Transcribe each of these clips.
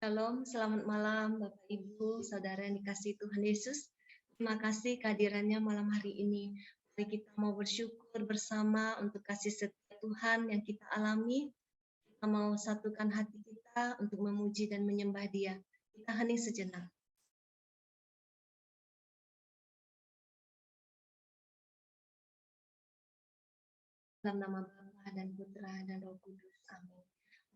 Shalom, selamat malam Bapak Ibu, Saudara yang dikasihi Tuhan Yesus. Terima kasih kehadirannya malam hari ini. Mari kita mau bersyukur bersama untuk kasih setia Tuhan yang kita alami. Kita mau satukan hati kita untuk memuji dan menyembah Dia. Kita hening sejenak. Dalam nama Bapa dan Putra dan Roh Kudus. Amin.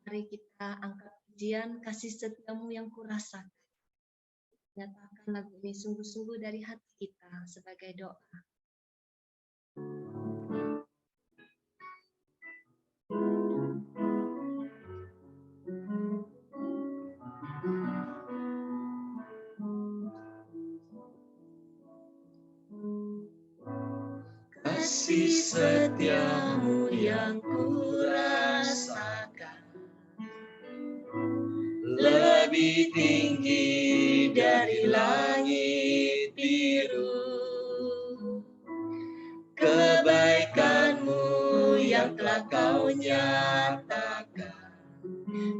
Mari kita angkat pujian kasih setiamu yang kurasakan. Nyatakan lagu ini sungguh-sungguh dari hati kita sebagai doa. Kasih setiamu yang kurasakan lebih tinggi dari langit biru. Kebaikanmu yang telah kau nyatakan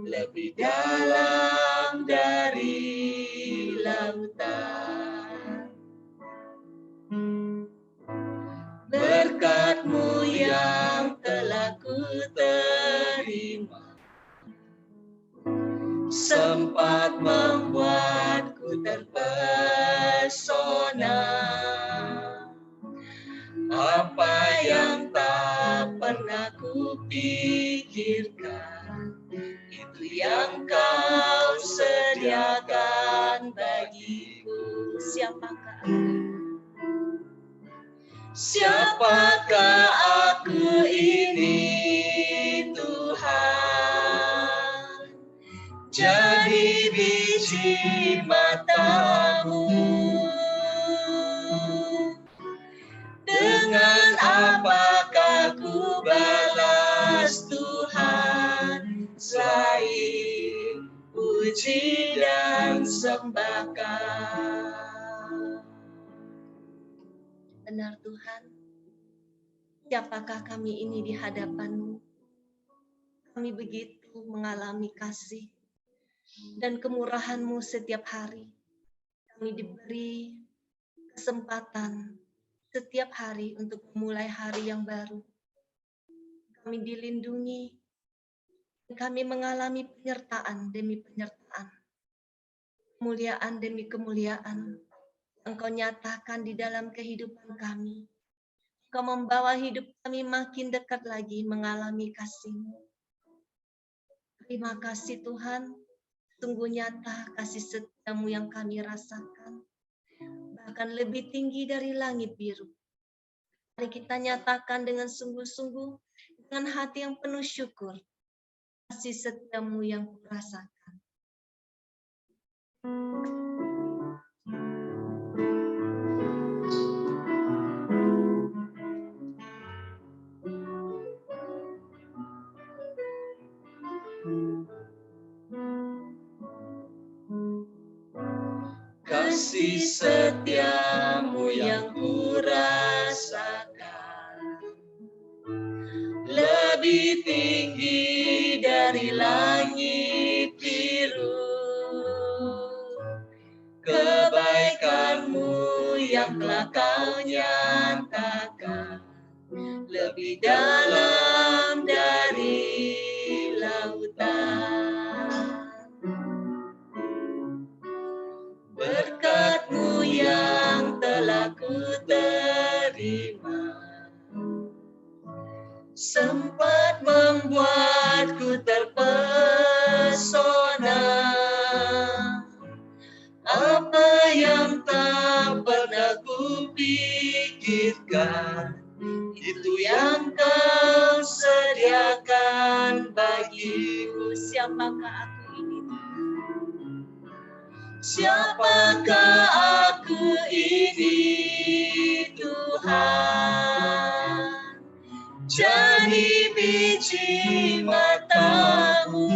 lebih dalam dari lautan. Berkat-Mu yang telah ku terima sempat membuatku terpesona. Apa yang tak pernah ku pikirkan, itu yang kau sediakan bagiku. Siapakah aku? Siapakah aku ini, Tuhan? Jadi biji mata-Mu. Dengan apakah ku balas Tuhan, selain puji dan sembah Kau. Benar Tuhan, siapakah kami ini di hadapan-Mu? Kami begitu mengalami kasih dan kemurahan-Mu setiap hari. Kami diberi kesempatan setiap hari untuk memulai hari yang baru. Kami dilindungi, kami mengalami penyertaan demi penyertaan, kemuliaan demi kemuliaan. Engkau nyatakan di dalam kehidupan kami. Engkau membawa hidup kami makin dekat lagi mengalami kasih-Mu. Terima kasih Tuhan, sungguh nyata kasih setiamu yang kami rasakan. Bahkan lebih tinggi dari langit biru. Mari kita nyatakan dengan sungguh-sungguh, dengan hati yang penuh syukur, kasih setiamu yang kurasakan. Kasih setiamu yang kurasakan lebih tinggi dari langit biru. Kebaikan-Mu yang telah kau nyatakan lebih dalam dari lautan. Berkat-Mu yang telah ku terima sempat membuatku terpesona. Apa yang tak pernah ku pikirkan, itu yang Kau sediakan bagiku. Siapakah aku ini? Siapakah aku ini, Tuhan? Jadi biji mata-Mu.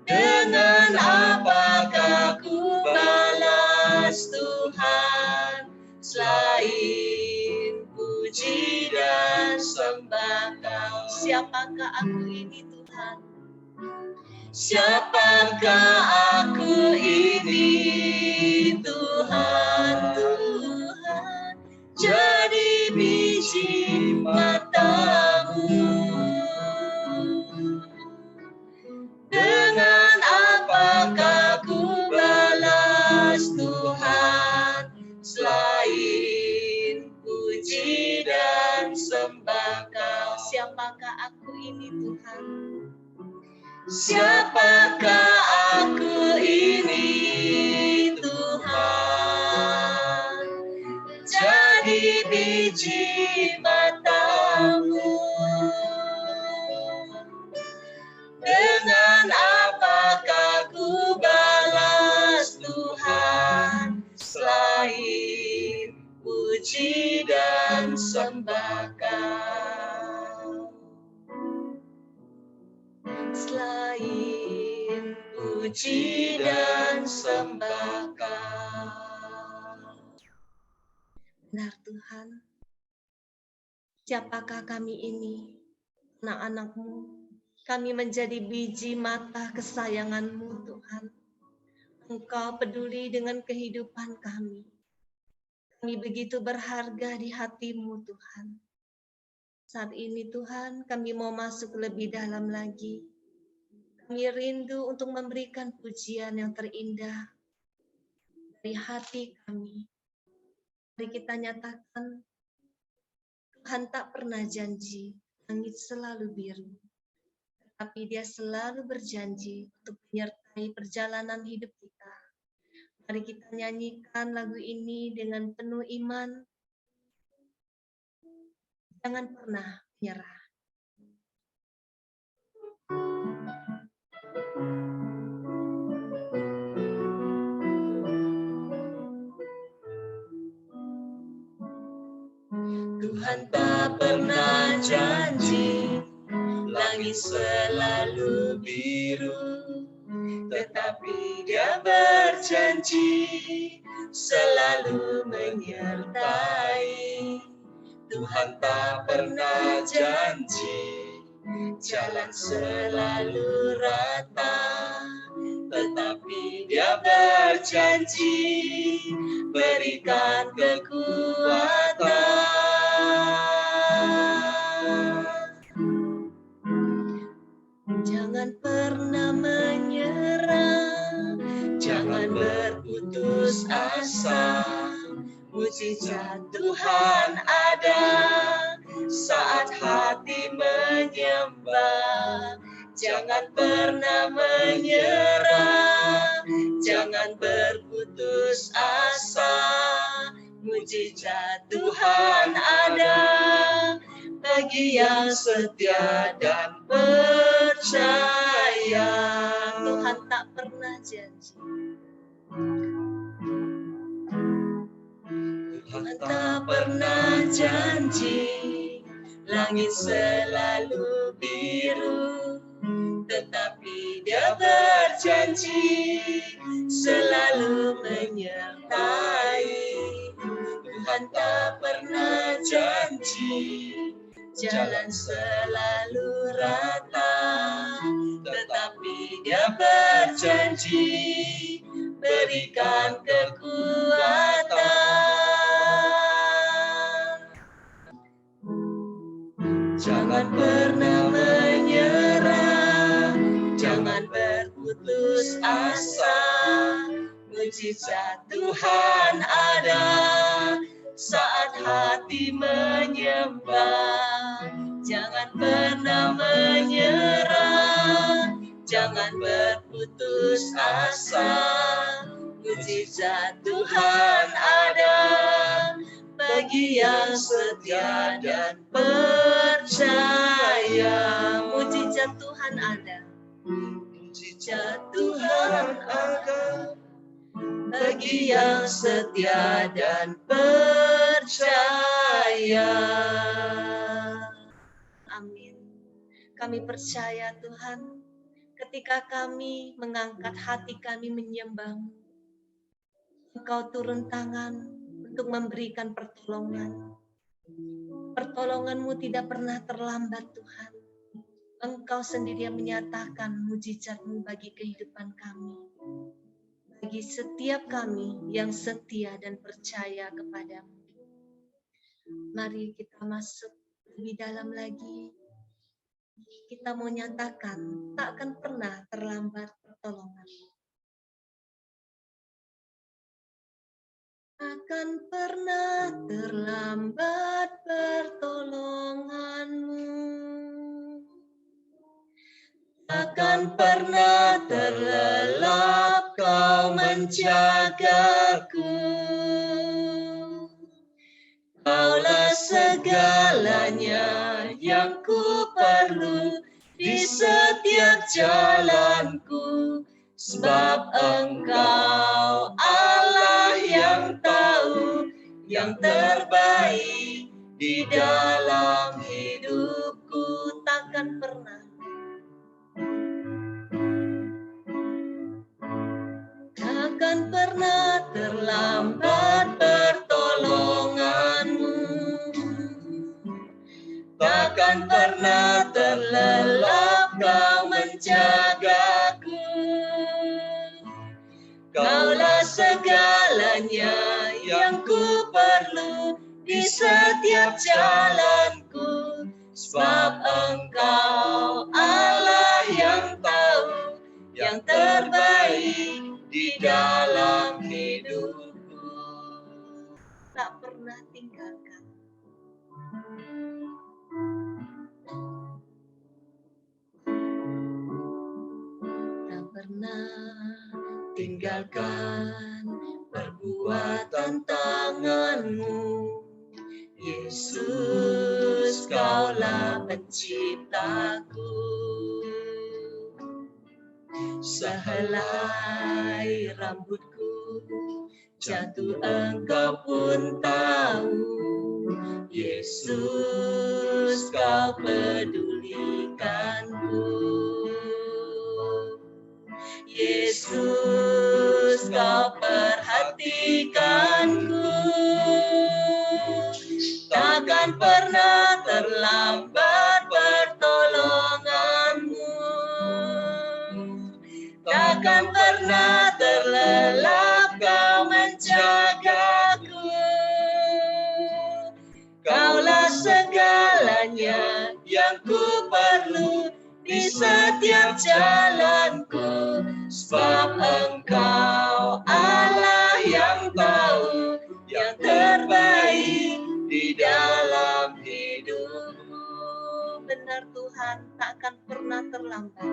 Dengan apakah ku balas Tuhan, selain puji dan sembah Kau. Siapakah aku ini Tuhan? Siapakah aku ini, Tuhan, Tuhan, jadi biji matamu. Dengan apakah ku balas Tuhan, selain puji dan sembah Kau. Siapakah aku ini Tuhan? Siapakah aku ini, Tuhan, jadi biji matamu. Dengan apakah ku balas Tuhan, selain puji dan sembah Kau. Selain Puji dan sembah Kau. benar Tuhan. Siapakah kami ini? Anak-anak-Mu. Kami menjadi biji mata kesayangan-Mu Tuhan. Engkau peduli dengan kehidupan kami. Kami begitu berharga di hati-Mu Tuhan. Saat ini Tuhan kami mau masuk lebih dalam lagi. Kami rindu untuk memberikan pujian yang terindah dari hati kami. Mari kita nyatakan, Tuhan tak pernah janji langit selalu biru, tetapi Dia selalu berjanji untuk menyertai perjalanan hidup kita. Mari kita nyanyikan lagu ini dengan penuh iman. Jangan pernah menyerah. Tuhan tak pernah janji langit selalu biru, tetapi Dia berjanji selalu menyertai. Tuhan tak pernah janji jalan selalu rata, tetapi Dia berjanji berikan kekuatan. Jangan pernah menyerah, Jangan berputus asa, mujizat Tuhan ada saat hati menyembah. Jangan pernah menyerah, jangan berputus asa, mujizat Tuhan ada bagi yang setia dan percaya. Tuhan tak pernah janji. Tuhan tak pernah janji langit selalu biru, tetapi Dia berjanji selalu menyertai. Tuhan tak pernah janji jalan selalu rata, tetapi Dia berjanji berikan kekuatan. Jangan pernah menyerah, jangan berputus asa, mujizat Tuhan ada saat hati menyembah. Jangan pernah menyerah, jangan berputus asa, mujizat Tuhan ada bagi yang setia dan percaya. Mujizat Tuhan ada. Mujizat Tuhan ada bagi yang setia dan percaya. Amin. Kami percaya Tuhan, ketika kami mengangkat hati kami menyembah-Mu, Engkau turun tangan untuk memberikan pertolongan. Pertolongan-Mu tidak pernah terlambat Tuhan. Engkau sendiri yang menyatakan mujizat-Mu bagi kehidupan kami. Bagi setiap kami yang setia dan percaya kepadamu. Mari kita masuk lebih dalam lagi. Kita mau nyatakan tak akan pernah terlambat pertolongan. Akan pernah terlambat pertolonganmu. Takkan pernah terlelap Kau menjagaku. Kaulah segalanya yang ku perlu di setiap jalanku. Sebab Engkau Allah yang tahu yang terbaik di dalam hidupku. Takkan pernah. Takkan pernah terlambat pertolonganmu. Takkan pernah terlelap Kau menjagaku. Kaulah segalanya yang ku perlu di setiap jalanku. Sebab Engkau Allah yang tahu yang terbaik di dalam hidupku. Tak pernah tinggalkan. Tak pernah tinggalkan perbuatan tangan-Mu. Yesus, Kaulah penciptaku. Sehelai rambutku jatuh Engkau pun tahu. Yesus, Kau pedulikanku. Yesus, Kau perhatikanku. Takkan pernah terlambat pertolongan-Mu. Takkan pernah terlelap Kau menjagaku. Kaulah segalanya yang ku perlu di setiap jalanku. Sebab Engkau Allah yang tahu yang terbaik di dalam hidupku. benar Tuhan, tak akan pernah terlambat.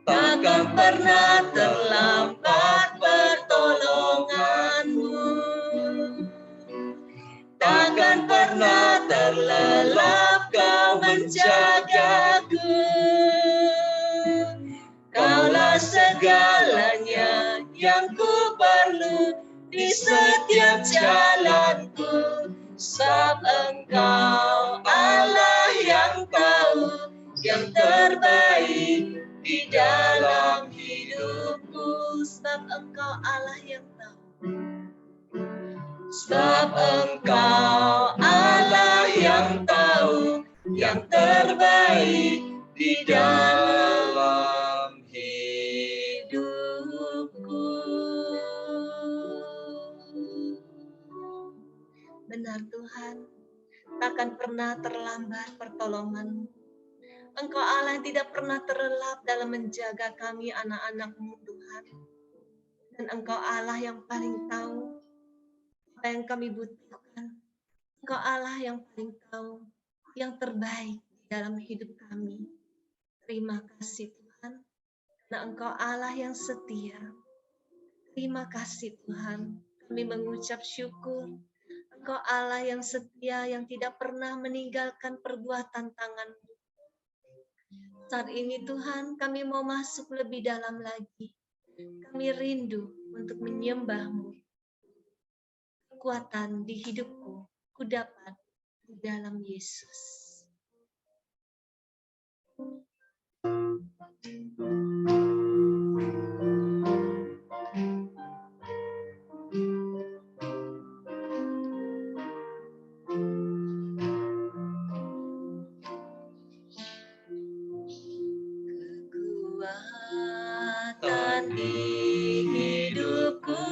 Takkan pernah terlambat pertolongan-Mu. Takkan pernah terlelap Kau menjagaku. Kaulah segalanya yang ku perlu di setiap jalanku. Sebab Engkau Allah yang tahu yang terbaik di dalam hidupku. Sebab Engkau Allah yang tahu. Sebab Engkau Allah yang tahu yang terbaik di dalam hidupku. Benar Tuhan, takkan pernah terlambat pertolongan-Mu. Engkau Allah yang tidak pernah terlelap dalam menjaga kami anak-anak-Mu Tuhan. Dan Engkau Allah yang paling tahu apa yang kami butuhkan. Engkau Allah yang paling tahu yang terbaik dalam hidup kami. Terima kasih Tuhan, karena Engkau Allah yang setia. Terima kasih Tuhan, kami mengucap syukur. Engkau Allah yang setia, yang tidak pernah meninggalkan perbuatan tangan-Mu. Saat ini Tuhan, kami mau masuk lebih dalam lagi. Kami rindu untuk menyembah-Mu. Kekuatan di hidupku, ku dapat di dalam Yesus. di hidupku,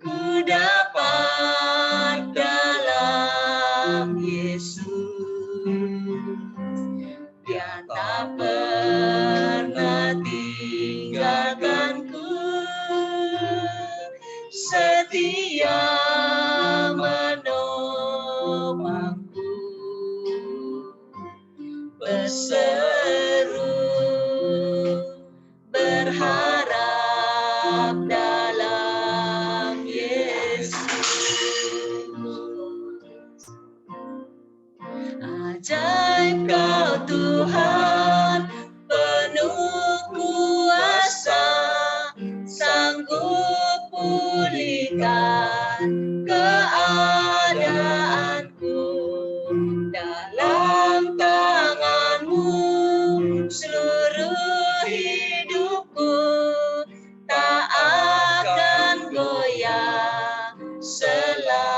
ku dapat dalam Yesus. Dia tak pernah tinggalkanku, setia menopangku, berseru berharap dalam Yesus. Ajaib Kau Tuhan, penuh kuasa, sanggup pulihkan keadaanku. Dalam tangan-Mu seluruh hidupku, tak akan goyah selamanya.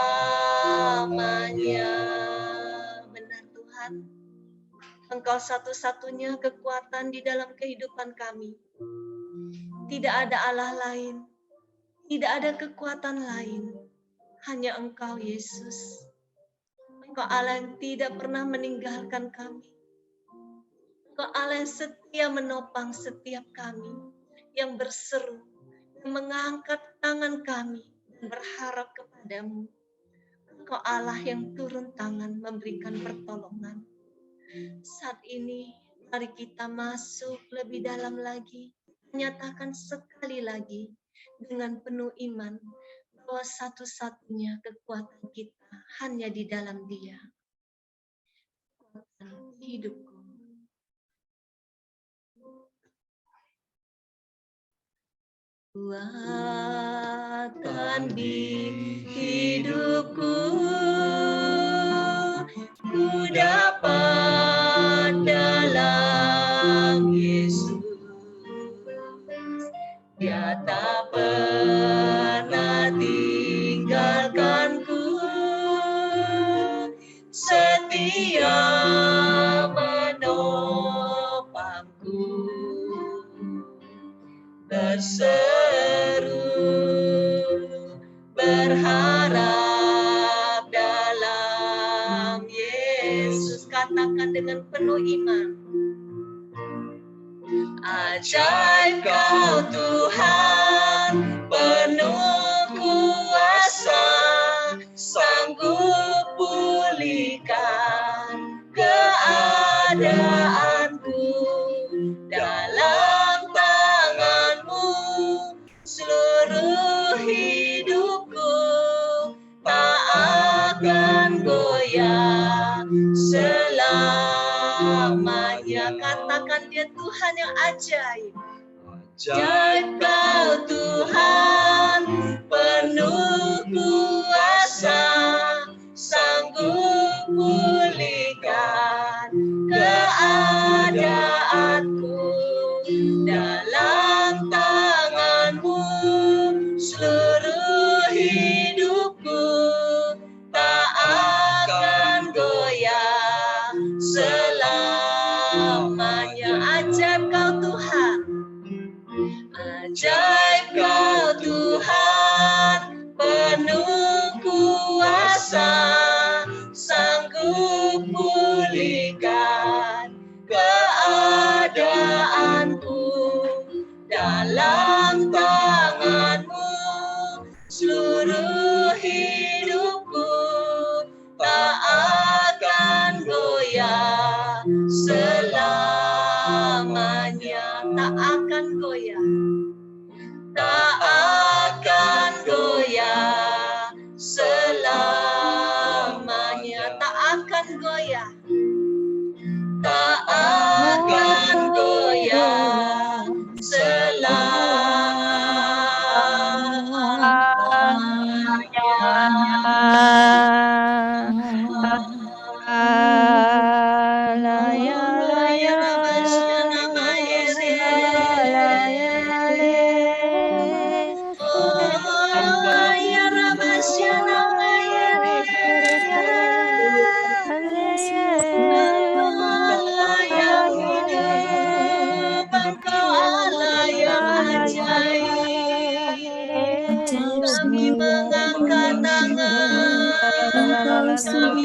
Benar Tuhan, Engkau satu-satunya kekuatan di dalam kehidupan kami. Tidak ada Allah lain, tidak ada kekuatan lain, hanya Engkau Yesus. Engkau Allah yang tidak pernah meninggalkan kami. Engkau Allah yang setia menopang setiap kami, yang berseru, yang mengangkat tangan kami dan berharap kepadamu. Engkau Allah yang turun tangan memberikan pertolongan. Saat ini, mari kita masuk lebih dalam lagi, menyatakan sekali lagi dengan penuh iman bahwa satu-satunya kekuatan kita hanya di dalam Dia. Kekuatan hidupku. Kekuatan di hidupku, ku dapat dalam Yesus. Dia tak pernah tinggalkanku, setia menopangku, berseru berharap dalam Yesus. Katakan dengan penuh iman. Ajaib Kau Tuhan, penuh kuasa, sanggup pulihkan keadaanku. Dalam tangan-Mu seluruh hidupku, tak akan goyah selamanya. Katakan Dia Tuhan yang ajaib. Ajaib Kau Tuhan, penuh kuasa, sanggup pulihkan keadaanku. Dalam tangan-Mu seluruh hidupku, tak akan goyah selamanya. Ajaib Kau Tuhan, ajaib Kau Tuhan, penuh kuasa, sanggup pulihkan keadaanku. Dalam tangan-Mu seluruh hidupku, tak akan goyah selamanya. Tak akan goyah, tak akan goyah selamanya. Tak akan goyah, tak akan goyah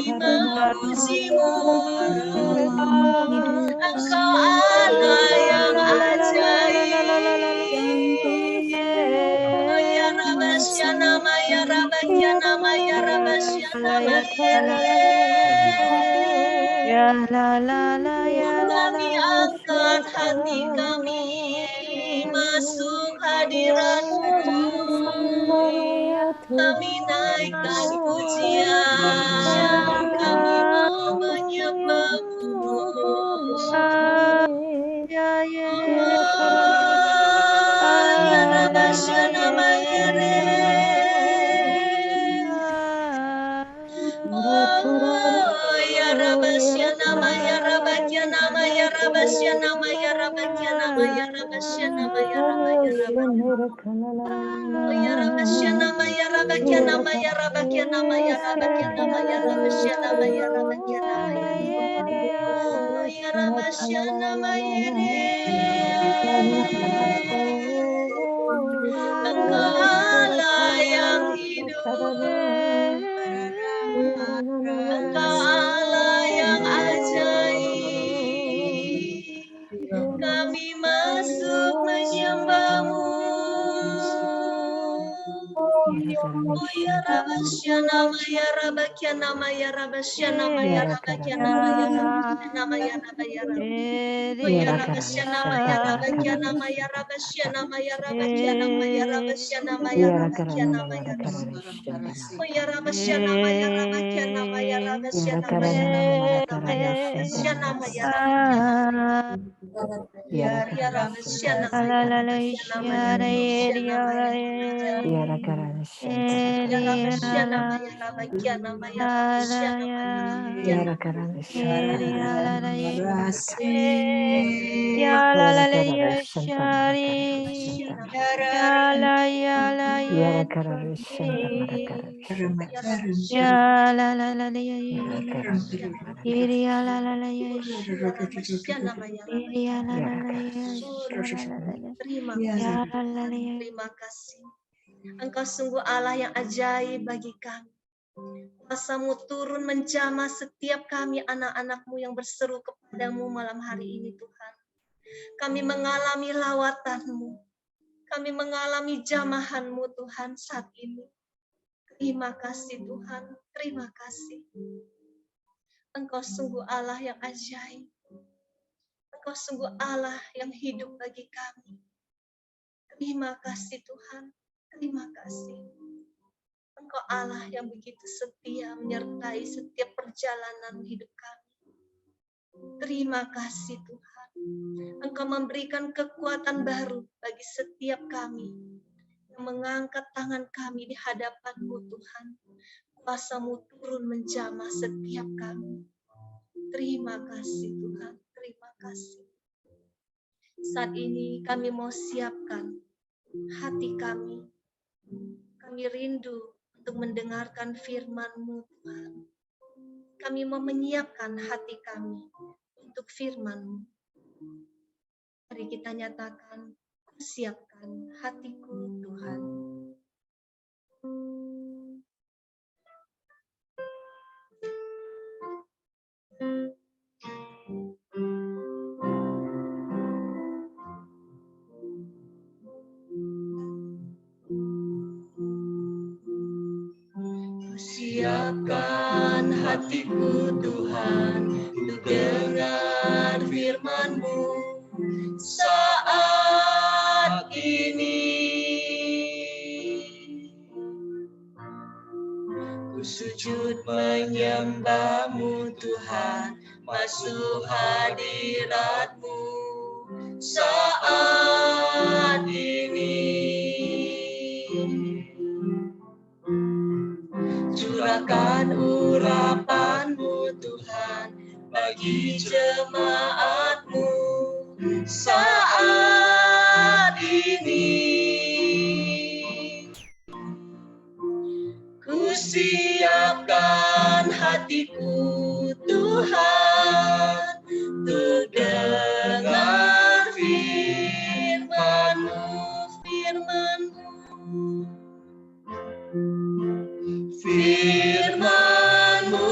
kami memuji-Mu. Engkau Allah yang ajaib. Oh ya Rabasyana Maya Rabakyana Maya Rabasyana Mayere. Kami angkat hati kami masuk hadirat-Mu. Kami naikkan pujian, kami mau menyembah-Mu. Ya Rabasyana Mayere. Oh ya Rabasyana Maya Rabakyana Maya Rabasyana Maya Rabakyana Maya Rabasyana Maya Rabakyana Oh ya Rabasyana Maya Rabakyana Maya Rabakyana Maya Rabakyana Maya Rabasyana Maya Rabakyana Maya Oh ya Rabasyana Mayere. Engkau Allah yang hidup. Engkau Allah yang ajaib. Kami masuk menyembah-Mu. Oh ya Rabasyana Maya Rabakyana Maya Rabasyana Maya Rabakyana Maya Rabasyana Maya Rabakyana Oh ya Rabasyana Maya Rabakyana Maya Rabasyana Maya Rabakyana Maya Rabasyana Maya Rabakyana Maya Oh ya Rabasyana Maya Rabakyana Maya Rabasyana Maya Rabakyana Maya Rabasyana Maya Rabakyana Ya Rabasyana Maya Rabasyana Maya Rabasyana Maya Rabakyana Ya Rabasyana Maya Rabakyana Maya Rabasyana Maya Terima kasih. Engkau sungguh Allah yang ajaib bagi kami. Kuasa-Mu turun menjamah setiap kami anak-anak-Mu yang berseru kepadamu malam hari ini Tuhan. Kami mengalami lawatan-Mu. Kami mengalami jamahan-Mu Tuhan saat ini. Terima kasih Tuhan, terima kasih. Engkau sungguh Allah yang ajaib. Engkau sungguh Allah yang hidup bagi kami. Terima kasih Tuhan, terima kasih. Engkau Allah yang begitu setia menyertai setiap perjalanan hidup kami. Terima kasih Tuhan. Engkau memberikan kekuatan baru bagi setiap kami yang mengangkat tangan kami di hadapan-Mu Tuhan. Kuasa-Mu turun menjamah setiap kami. Terima kasih Tuhan, terima kasih. Saat ini kami mau siapkan hati kami. Kami rindu untuk mendengarkan firman-Mu Tuhan. Kami mau menyiapkan hati kami untuk firman-Mu. Mari kita nyatakan, ku siapkan hatiku Tuhan. Siapkan hatiku Tuhan untuk dengar firman-Mu saat ini. Ku sujud menyembah-Mu Tuhan, masuk hadirat-Mu saat ini. Curahkan urapan-Mu Tuhan bagi jemaat-Mu saat ini. Ku siapkan hatiku Tuhan untuk dengar firman-Mu, firman-Mu. Firman-Mu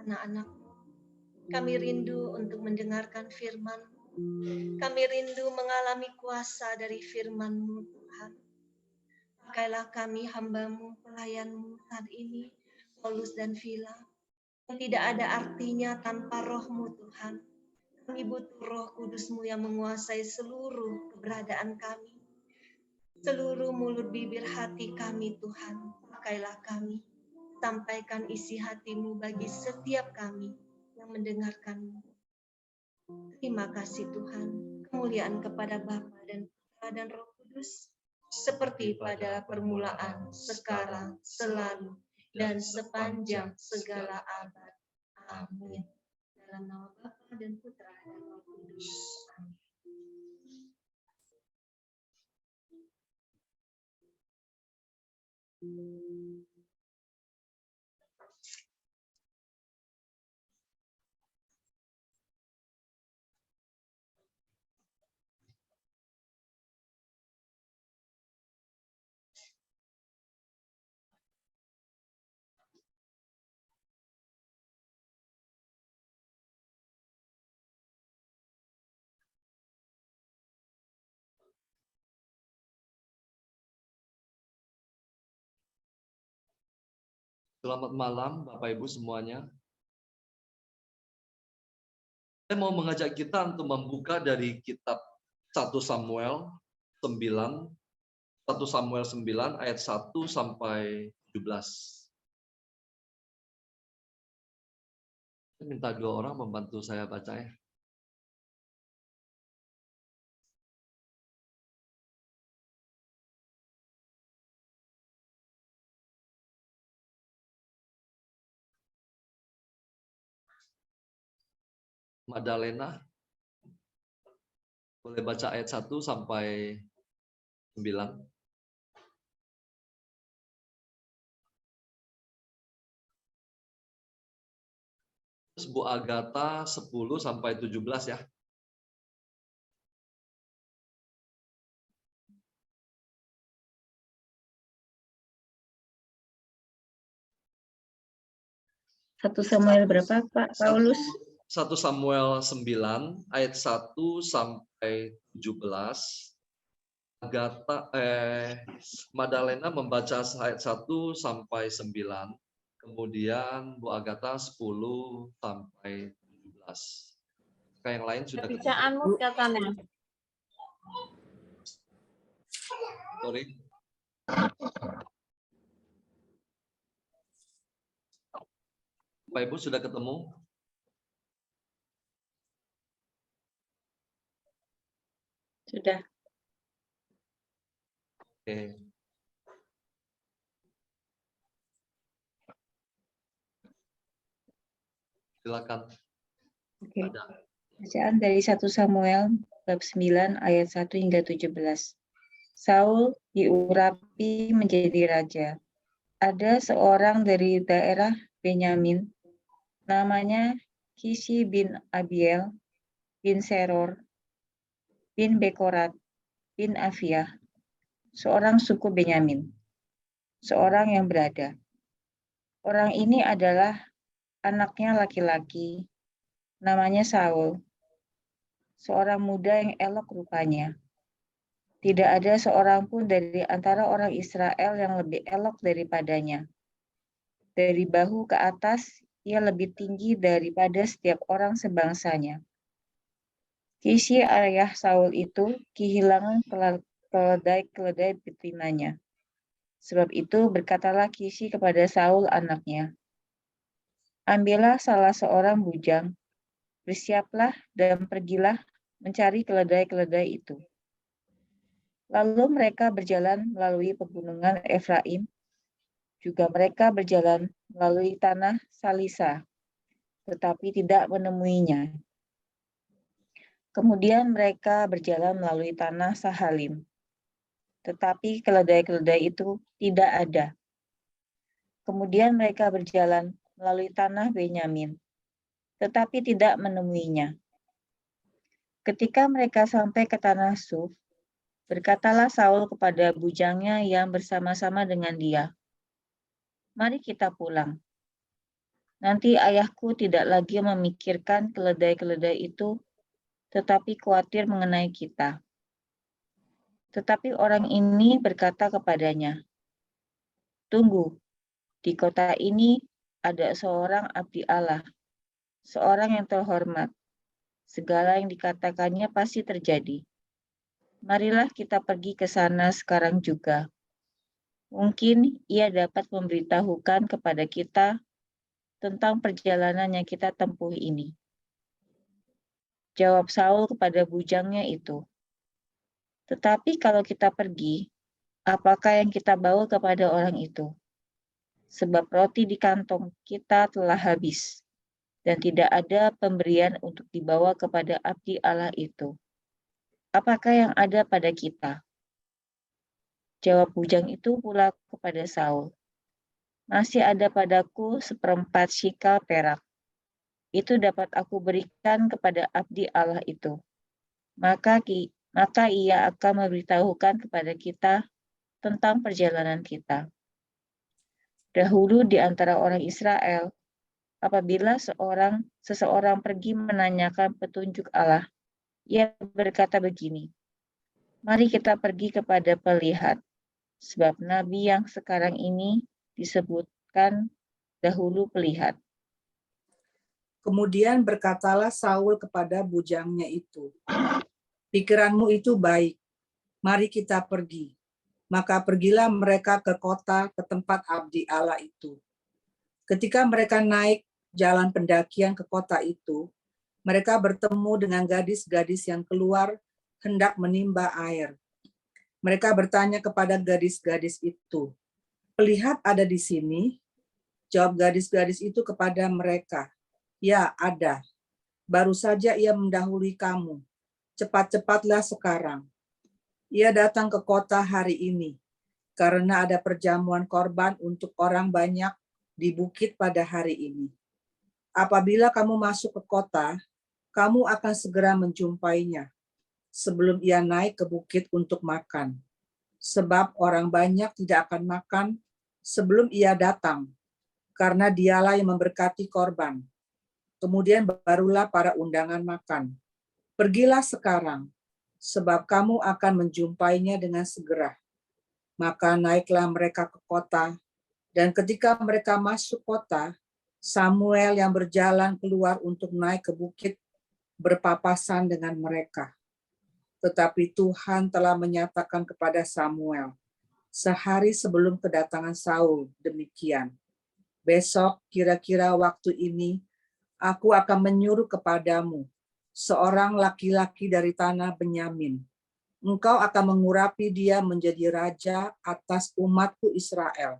anak-anak. Kami rindu untuk mendengarkan firman. Kami rindu mengalami kuasa dari firman-Mu, Tuhan. Pakailah kami hamba-Mu, pelayan-Mu saat ini, Paulus dan Vila. Yang tidak ada artinya tanpa roh-Mu, Tuhan. Kami butuh roh kudus-Mu yang menguasai seluruh keberadaan kami. Seluruh mulut bibir hati kami, Tuhan. Pakailah kami. Sampaikan isi hati-Mu bagi setiap kami yang mendengarkan-Mu. Terima kasih Tuhan. Kemuliaan kepada Bapa dan Putra dan Roh Kudus. Seperti pada permulaan, sekarang, selalu, dan sepanjang segala abad. Amin. Dalam nama Bapa dan Putra dan Roh Kudus. Amin. Selamat malam Bapak Ibu semuanya. Saya mau mengajak kita untuk membuka dari kitab 1 Samuel 9, 1 Samuel 9 ayat 1 sampai 17. Saya minta 2 orang membantu saya baca ya. Madalena, boleh baca ayat 1 sampai 9. Terus Bu Agatha 10 sampai 17 ya. Satu Samuel berapa, Pak Paulus? 1 Samuel 9 ayat 1 sampai 17. Madalena membaca ayat 1 sampai 9. Kemudian Bu Agatha 10 sampai 17. Kayak yang lain sudah ketemu. Bacaanmu katanya. Sorry. Bapak Ibu sudah ketemu? Sudah. Oke. Silakan. Oke. Bacaan dari 1 Samuel bab 9 ayat 1 hingga 17. Saul diurapi menjadi raja. Ada seorang dari daerah Benyamin, namanya Kishi bin Abiel, bin Seror, bin Bekorat, bin Afiah, seorang suku Benyamin, seorang yang berada. Orang ini adalah anaknya laki-laki, namanya Saul, seorang muda yang elok rupanya. Tidak ada seorang pun dari antara orang Israel yang lebih elok daripadanya. Dari bahu ke atas, ia lebih tinggi daripada setiap orang sebangsanya. Kishi ayah Saul itu kehilangan keledai betinanya. Sebab itu berkatalah Kishi kepada Saul anaknya, ambillah salah seorang bujang, bersiaplah dan pergilah mencari keledai-keledai itu. Lalu mereka berjalan melalui pegunungan Efraim, juga mereka berjalan melalui tanah Salisa, tetapi tidak menemuinya. Kemudian mereka berjalan melalui tanah Sahalim, tetapi keledai-keledai itu tidak ada. Kemudian mereka berjalan melalui tanah Benyamin, tetapi tidak menemuinya. Ketika mereka sampai ke tanah Suf, berkatalah Saul kepada bujangnya yang bersama-sama dengan dia, mari kita pulang. Nanti ayahku tidak lagi memikirkan keledai-keledai itu, tetapi khawatir mengenai kita. Tetapi orang ini berkata kepadanya, "Tunggu, di kota ini ada seorang abdi Allah, seorang yang terhormat. Segala yang dikatakannya pasti terjadi. Marilah kita pergi ke sana sekarang juga. Mungkin ia dapat memberitahukan kepada kita tentang perjalanan yang kita tempuh ini." Jawab Saul kepada bujangnya itu, "Tetapi kalau kita pergi, apakah yang kita bawa kepada orang itu? Sebab roti di kantong kita telah habis, dan tidak ada pemberian untuk dibawa kepada abdi Allah itu. Apakah yang ada pada kita?" Jawab bujang itu pula kepada Saul, "Masih ada padaku 1/4 shikal perak. Itu dapat aku berikan kepada abdi Allah itu. Maka ia akan memberitahukan kepada kita tentang perjalanan kita." Dahulu di antara orang Israel, apabila seseorang pergi menanyakan petunjuk Allah, ia berkata begini, "Mari kita pergi kepada pelihat," sebab nabi yang sekarang ini disebutkan dahulu pelihat. Kemudian berkatalah Saul kepada bujangnya itu, "Pikiranmu itu baik, mari kita pergi." Maka pergilah mereka ke kota, ke tempat abdi Allah itu. Ketika mereka naik jalan pendakian ke kota itu, mereka bertemu dengan gadis-gadis yang keluar hendak menimba air. Mereka bertanya kepada gadis-gadis itu, "Pelihat ada di sini?" Jawab gadis-gadis itu kepada mereka, "Ya, ada. Baru saja ia mendahului kamu. Cepat-cepatlah sekarang. Ia datang ke kota hari ini, karena ada perjamuan korban untuk orang banyak di bukit pada hari ini. Apabila kamu masuk ke kota, kamu akan segera menjumpainya sebelum ia naik ke bukit untuk makan. Sebab orang banyak tidak akan makan sebelum ia datang, karena dialah yang memberkati korban. Kemudian barulah para undangan makan. Pergilah sekarang, sebab kamu akan menjumpainya dengan segera." Maka naiklah mereka ke kota, dan ketika mereka masuk kota, Samuel yang berjalan keluar untuk naik ke bukit berpapasan dengan mereka. Tetapi Tuhan telah menyatakan kepada Samuel, sehari sebelum kedatangan Saul, demikian, "Besok kira-kira waktu ini, aku akan menyuruh kepadamu seorang laki-laki dari tanah Benyamin. Engkau akan mengurapi dia menjadi raja atas umatku Israel.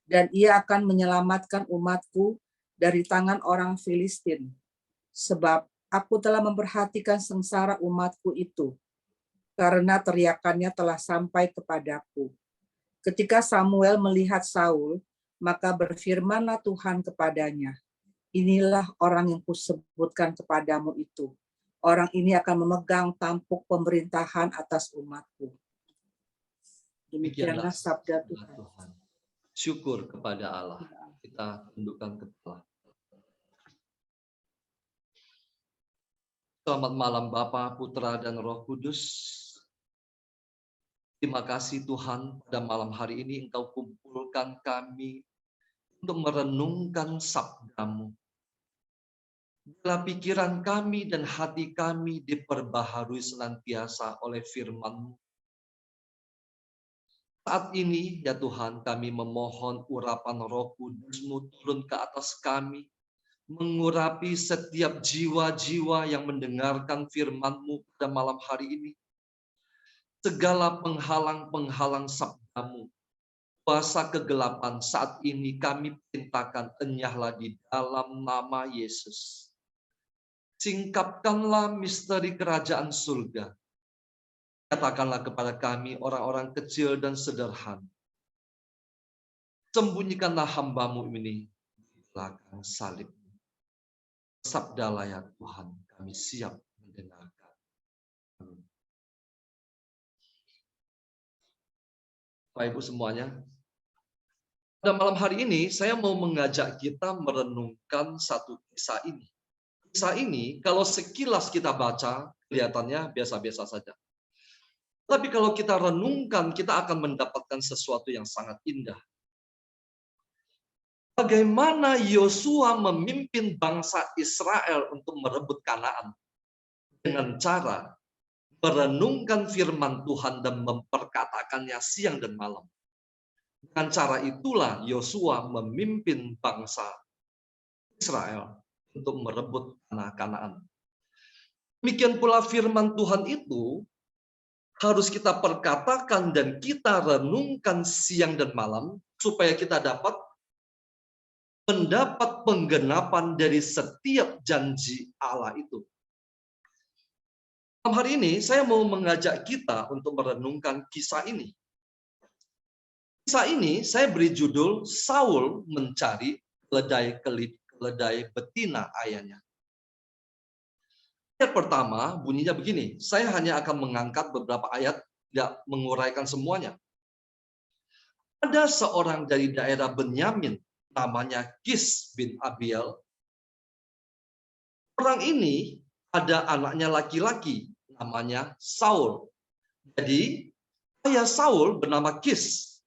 Dan ia akan menyelamatkan umatku dari tangan orang Filistin. Sebab aku telah memperhatikan sengsara umatku itu, karena teriakannya telah sampai kepadaku." Ketika Samuel melihat Saul, maka berfirmanlah Tuhan kepadanya, "Inilah orang yang kusebutkan kepadamu itu. Orang ini akan memegang tampuk pemerintahan atas umatku." Demikianlah sabda Tuhan. Syukur kepada Allah. Kita tundukkan kepala. Selamat malam Bapa, Putra, dan Roh Kudus. Terima kasih Tuhan, pada malam hari ini Engkau kumpulkan kami untuk merenungkan sabda-Mu. Bila pikiran kami dan hati kami diperbaharui senantiasa oleh firman-Mu. Saat ini ya Tuhan, kami memohon urapan Roh Kudus-Mu turun ke atas kami, mengurapi setiap jiwa-jiwa yang mendengarkan firman-Mu pada malam hari ini. Segala penghalang-penghalang sabda-Mu, kuasa kegelapan saat ini kami perintahkan enyahlah di dalam nama Yesus. Singkapkanlah misteri kerajaan surga. Katakanlah kepada kami orang-orang kecil dan sederhana. Sembunyikanlah hamba-Mu ini di belakang salib. Sabdalah ya Tuhan, kami siap mendengarkan. Amin. Bapak Ibu semuanya, Pada malam hari ini, saya mau mengajak kita merenungkan satu kisah ini. Kisah ini, kalau sekilas kita baca, kelihatannya biasa-biasa saja. Tapi kalau kita renungkan, kita akan mendapatkan sesuatu yang sangat indah. Bagaimana Yosua memimpin bangsa Israel untuk merebut Kanaan dengan cara merenungkan firman Tuhan dan memperkatakannya siang dan malam. Dengan cara itulah Yosua memimpin bangsa Israel untuk merebut tanah Kanaan. Demikian pula firman Tuhan itu harus kita perkatakan dan kita renungkan siang dan malam supaya kita dapat mendapat penggenapan dari setiap janji Allah itu. Malam hari ini saya mau mengajak kita untuk merenungkan kisah ini. Kisah ini saya beri judul Saul mencari keledai betina ayahnya. Ayat pertama bunyinya begini, saya hanya akan mengangkat beberapa ayat, tidak menguraikan semuanya. Ada seorang dari daerah Benyamin, namanya Kis bin Abiel. Orang ini ada anaknya laki-laki, namanya Saul. Jadi, ayah Saul bernama Kis.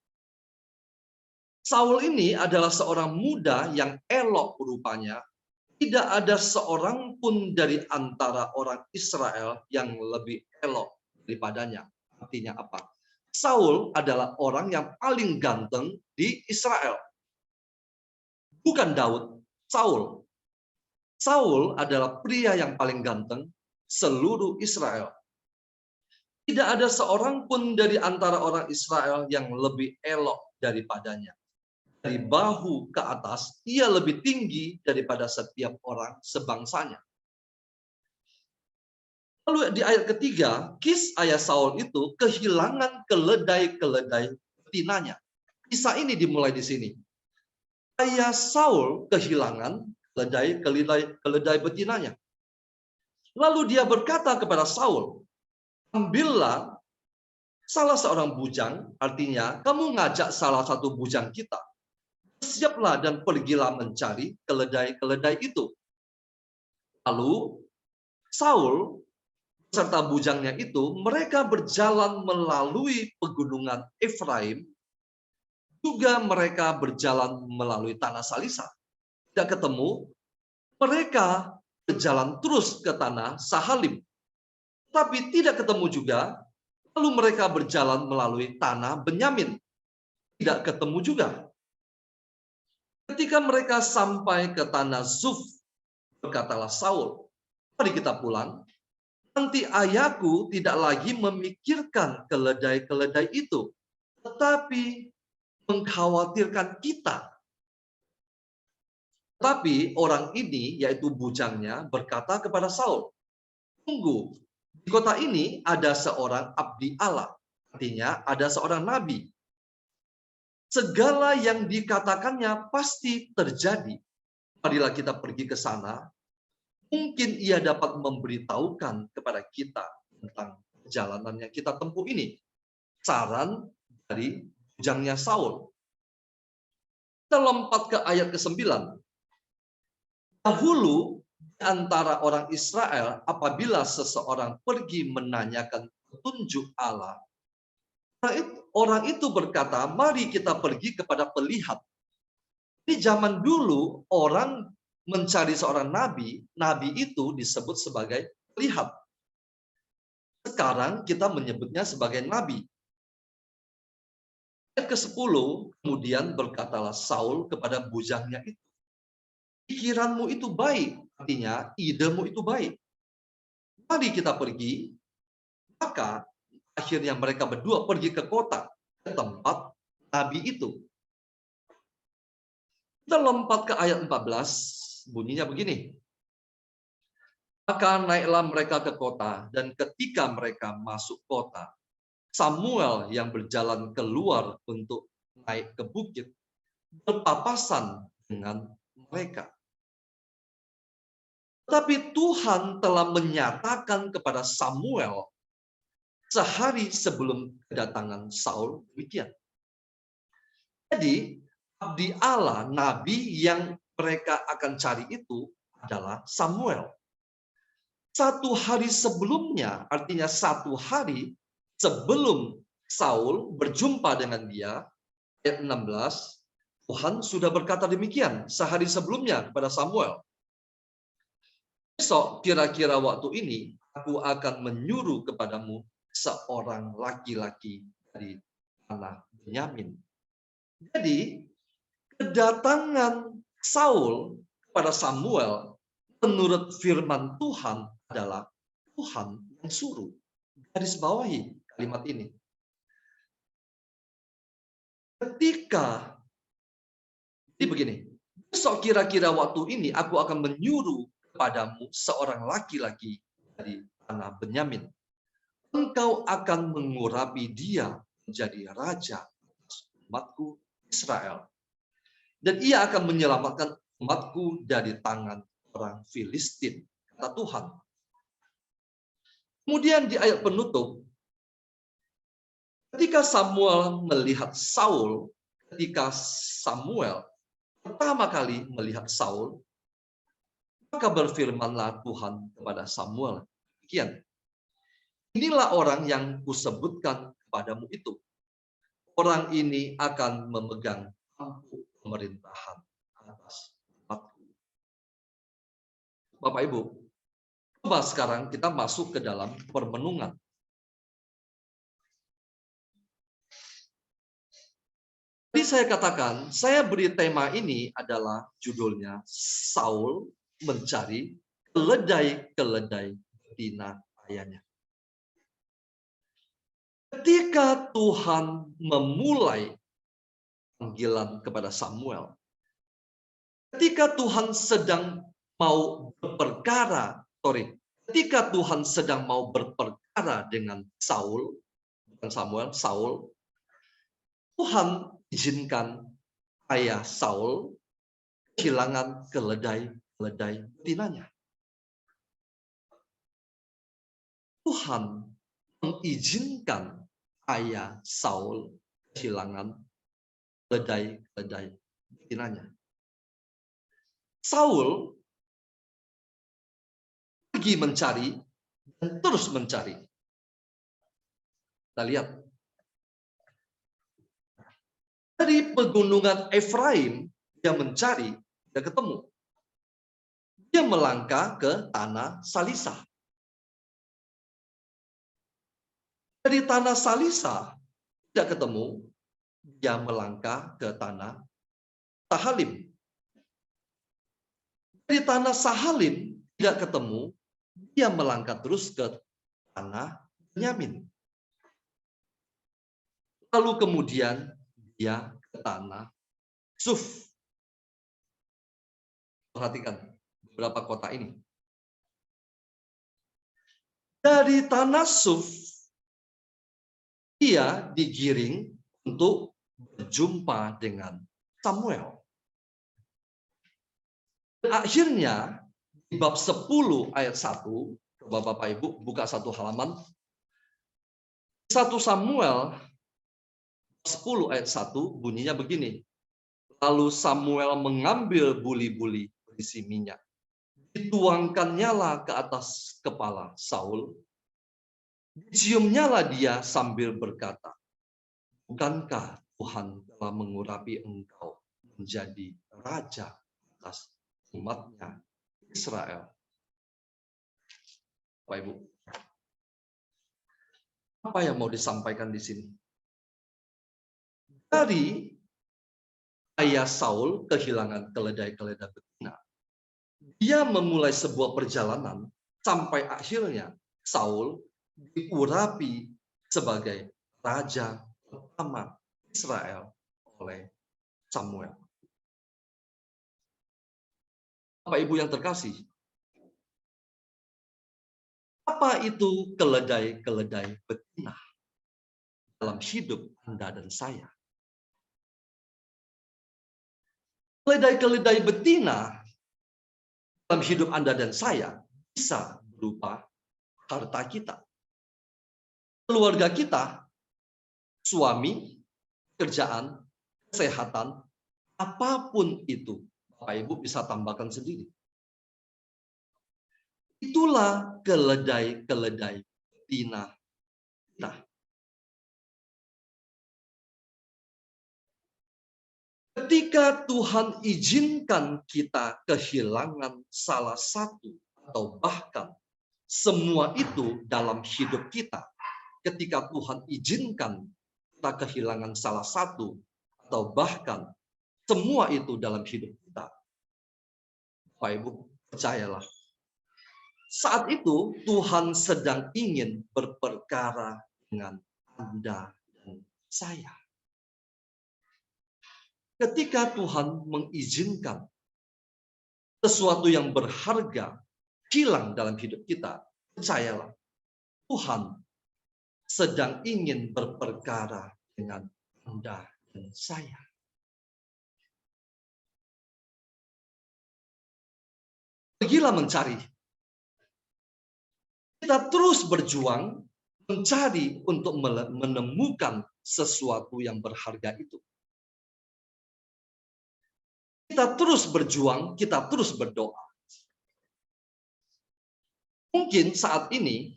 Saul ini adalah seorang muda yang elok rupanya. Tidak ada seorang pun dari antara orang Israel yang lebih elok daripadanya. Artinya apa? Saul adalah orang yang paling ganteng di Israel. Bukan Daud, Saul. Saul adalah pria yang paling ganteng seluruh Israel. Tidak ada seorang pun dari antara orang Israel yang lebih elok daripadanya. Dari bahu ke atas, ia lebih tinggi daripada setiap orang sebangsanya. Lalu di ayat ketiga, Kis ayah Saul itu kehilangan keledai-keledai betinanya. Kisah ini dimulai di sini. Ayah Saul kehilangan keledai betinanya. Lalu dia berkata kepada Saul, ambillah salah seorang bujang, artinya kamu ngajak salah satu bujang kita. Siaplah dan pergilah mencari keledai-keledai itu. Lalu Saul beserta bujangnya itu, mereka berjalan melalui pegunungan Efraim, juga mereka berjalan melalui tanah Salisa. Tidak ketemu, mereka berjalan terus ke tanah Sahalim. Tapi tidak ketemu juga, lalu mereka berjalan melalui tanah Benyamin. Tidak ketemu juga. Ketika mereka sampai ke tanah Zuf, berkatalah Saul, mari kita pulang, nanti ayahku tidak lagi memikirkan keledai-keledai itu, tetapi mengkhawatirkan kita. Tapi orang ini, yaitu bujangnya, berkata kepada Saul, tunggu, di kota ini ada seorang abdi Allah, artinya ada seorang nabi. Segala yang dikatakannya pasti terjadi. Marilah kita pergi ke sana, mungkin ia dapat memberitahukan kepada kita tentang perjalanan yang kita tempuh ini. Saran dari bujangnya Saul. Kita lompat ke ayat ke-9. Dahulu antara orang Israel, apabila seseorang pergi menanyakan petunjuk Allah, orang itu berkata, mari kita pergi kepada pelihat. Di zaman dulu, orang mencari seorang nabi, nabi itu disebut sebagai pelihat. Sekarang kita menyebutnya sebagai nabi. Ayat ke-10, kemudian berkatalah Saul kepada bujangnya itu, pikiranmu itu baik, artinya idemu itu baik. Mari kita pergi. Maka akhirnya mereka berdua pergi ke kota, ke tempat nabi itu. Kita lompat ke ayat 14, bunyinya begini. Maka naiklah mereka ke kota, dan ketika mereka masuk kota, Samuel yang berjalan keluar untuk naik ke bukit, berpapasan dengan mereka. Tetapi Tuhan telah menyatakan kepada Samuel sehari sebelum kedatangan Saul demikian. Jadi, abdi Allah, nabi yang mereka akan cari itu adalah Samuel. 1 hari sebelumnya, artinya 1 hari sebelum Saul berjumpa dengan dia, ayat 16, Tuhan sudah berkata demikian sehari sebelumnya kepada Samuel. Besok kira-kira waktu ini, aku akan menyuruh kepadamu seorang laki-laki dari tanah Benyamin. Jadi, kedatangan Saul kepada Samuel menurut firman Tuhan adalah Tuhan yang suruh. Garis bawahi kalimat ini. Jadi begini, besok kira-kira waktu ini aku akan menyuruh kepadamu seorang laki-laki dari tanah Benyamin. Engkau akan mengurapi dia menjadi raja atas umatku Israel. Dan ia akan menyelamatkan umatku dari tangan orang Filistin, kata Tuhan. Kemudian di ayat penutup, ketika Samuel melihat Saul, ketika Samuel pertama kali melihat Saul, maka berfirmanlah Tuhan kepada Samuel, demikian, inilah orang yang kusebutkan kepadamu itu. Orang ini akan memegang tampuk pemerintahan atas umatku. Bapak Ibu, coba sekarang kita masuk ke dalam permenungan. Tadi saya katakan, saya beri tema ini adalah judulnya Saul mencari keledai-keledai betina ayahnya. Ketika Tuhan memulai panggilan kepada Samuel, ketika Tuhan sedang mau berperkara, ketika Tuhan sedang mau berperkara dengan Saul, bukan Samuel, Saul, Tuhan izinkan ayah Saul kehilangan keledai-keledai betinanya. Tuhan mengizinkan ayah Saul kehilangan keledai-keledai betinanya. Saul pergi mencari dan terus mencari. Kita lihat. Dari pegunungan Efraim, dia mencari, dia ketemu. Dia melangkah ke tanah Salisa. Dari tanah Salisa, tidak ketemu, dia melangkah ke tanah Sahalim. Dari tanah Sahalim, tidak ketemu, dia melangkah terus ke tanah Benyamin. Lalu kemudian dia ke tanah Suf. Perhatikan beberapa kota ini. Dari tanah Suf, dia digiring untuk berjumpa dengan Samuel. Dan akhirnya, di bab 10 ayat 1, coba Bapak Ibu buka satu halaman. 1 Samuel 10 ayat 1 bunyinya begini. Lalu Samuel mengambil buli-buli berisi minyak. Dituangkannyalah ke atas kepala Saul. Diciumnyalah dia sambil berkata, bukankah Tuhan telah mengurapi engkau menjadi raja atas umatnya Israel? Bapak Ibu, apa yang mau disampaikan di sini? Dari ayah Saul kehilangan keledai-keledai betina, dia memulai sebuah perjalanan sampai akhirnya Saul diurapi sebagai raja pertama Israel oleh Samuel. Bapak Ibu yang terkasih, apa itu keledai-keledai betina dalam hidup Anda dan saya? Keledai-keledai betina dalam hidup Anda dan saya bisa berupa harta kita, keluarga kita, suami, kerjaan, kesehatan, Apapun itu, Bapak Ibu bisa tambahkan sendiri. Itulah keledai-keledai betina kita. Ketika Tuhan izinkan kita kehilangan salah satu atau bahkan semua itu dalam hidup kita, ketika Tuhan izinkan kita kehilangan salah satu atau bahkan semua itu dalam hidup kita, Bapak Ibu percayalah, saat itu Tuhan sedang ingin berperkara dengan Anda dan saya. Ketika Tuhan mengizinkan sesuatu yang berharga hilang dalam hidup kita, percayalah, Tuhan sedang ingin berperkara dengan Anda dan saya. Pergilah mencari. Kita terus berjuang mencari untuk menemukan sesuatu yang berharga itu. Kita terus berjuang, kita terus berdoa. Mungkin saat ini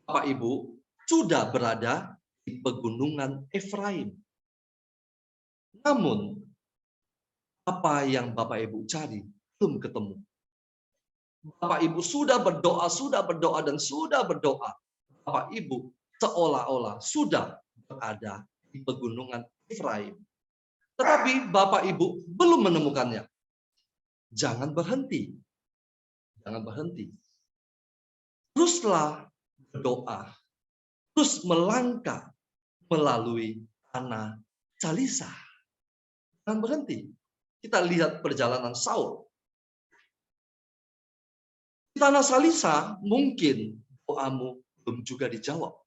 Bapak Ibu sudah berada di pegunungan Efraim. Namun apa yang Bapak Ibu cari belum ketemu. Bapak Ibu sudah berdoa dan sudah berdoa. Bapak Ibu seolah-olah sudah berada di pegunungan Efraim. Tetapi Bapak Ibu belum menemukannya. Jangan berhenti. Jangan berhenti. Teruslah berdoa. Terus melangkah melalui tanah Salisa. Jangan berhenti. Kita lihat perjalanan Saul. Di tanah Salisa mungkin doamu belum juga dijawab.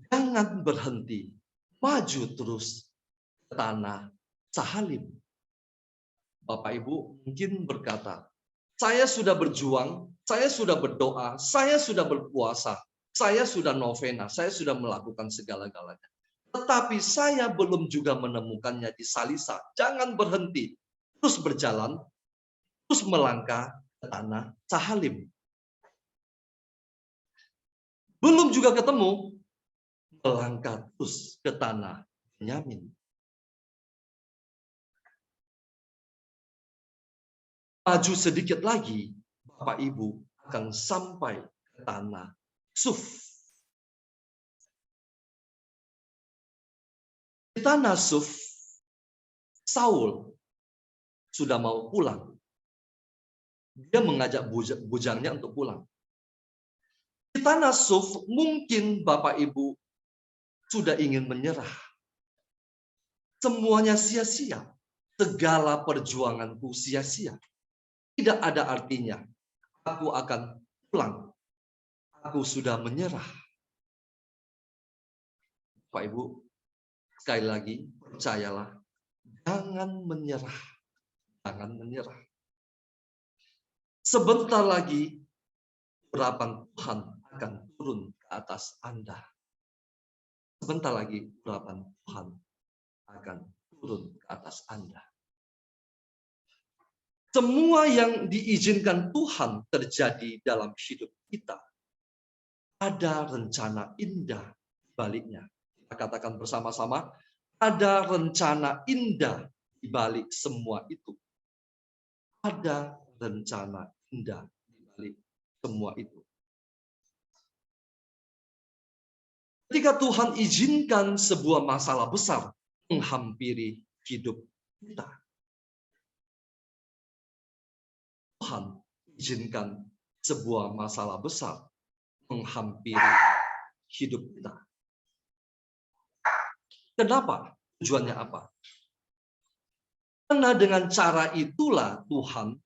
Jangan berhenti, maju terus ke tanah Sahalim. Bapak Ibu mungkin berkata, saya sudah berjuang, saya sudah berdoa, saya sudah berpuasa, saya sudah novena, saya sudah melakukan segala-galanya. Tetapi saya belum juga menemukannya di Salisa. Jangan berhenti, terus berjalan, terus melangkah ke tanah Sahalim. Belum juga ketemu, melangkah terus ke tanah Benyamin. Maju sedikit lagi, Bapak Ibu akan sampai ke tanah Suf. Di tanah Suf, Saul sudah mau pulang. Dia mengajak bujangnya untuk pulang. Di tanah Suf, mungkin Bapak Ibu sudah ingin menyerah. Semuanya sia-sia. Segala perjuanganku sia-sia. Tidak ada artinya. Aku akan pulang. Aku sudah menyerah. Bapak Ibu, sekali lagi, percayalah. Jangan menyerah. Jangan menyerah. Sebentar lagi, urapan Tuhan akan turun ke atas Anda. Sebentar lagi, urapan Tuhan akan turun ke atas Anda. Semua yang diizinkan Tuhan terjadi dalam hidup kita, ada rencana indah di baliknya. Kita katakan bersama-sama, ada rencana indah di balik semua itu. Ada rencana indah di balik semua itu. Ketika Tuhan izinkan sebuah masalah besar menghampiri hidup kita, Tuhan izinkan sebuah masalah besar menghampiri hidup kita. Kenapa? Tujuannya apa? Karena dengan cara itulah Tuhan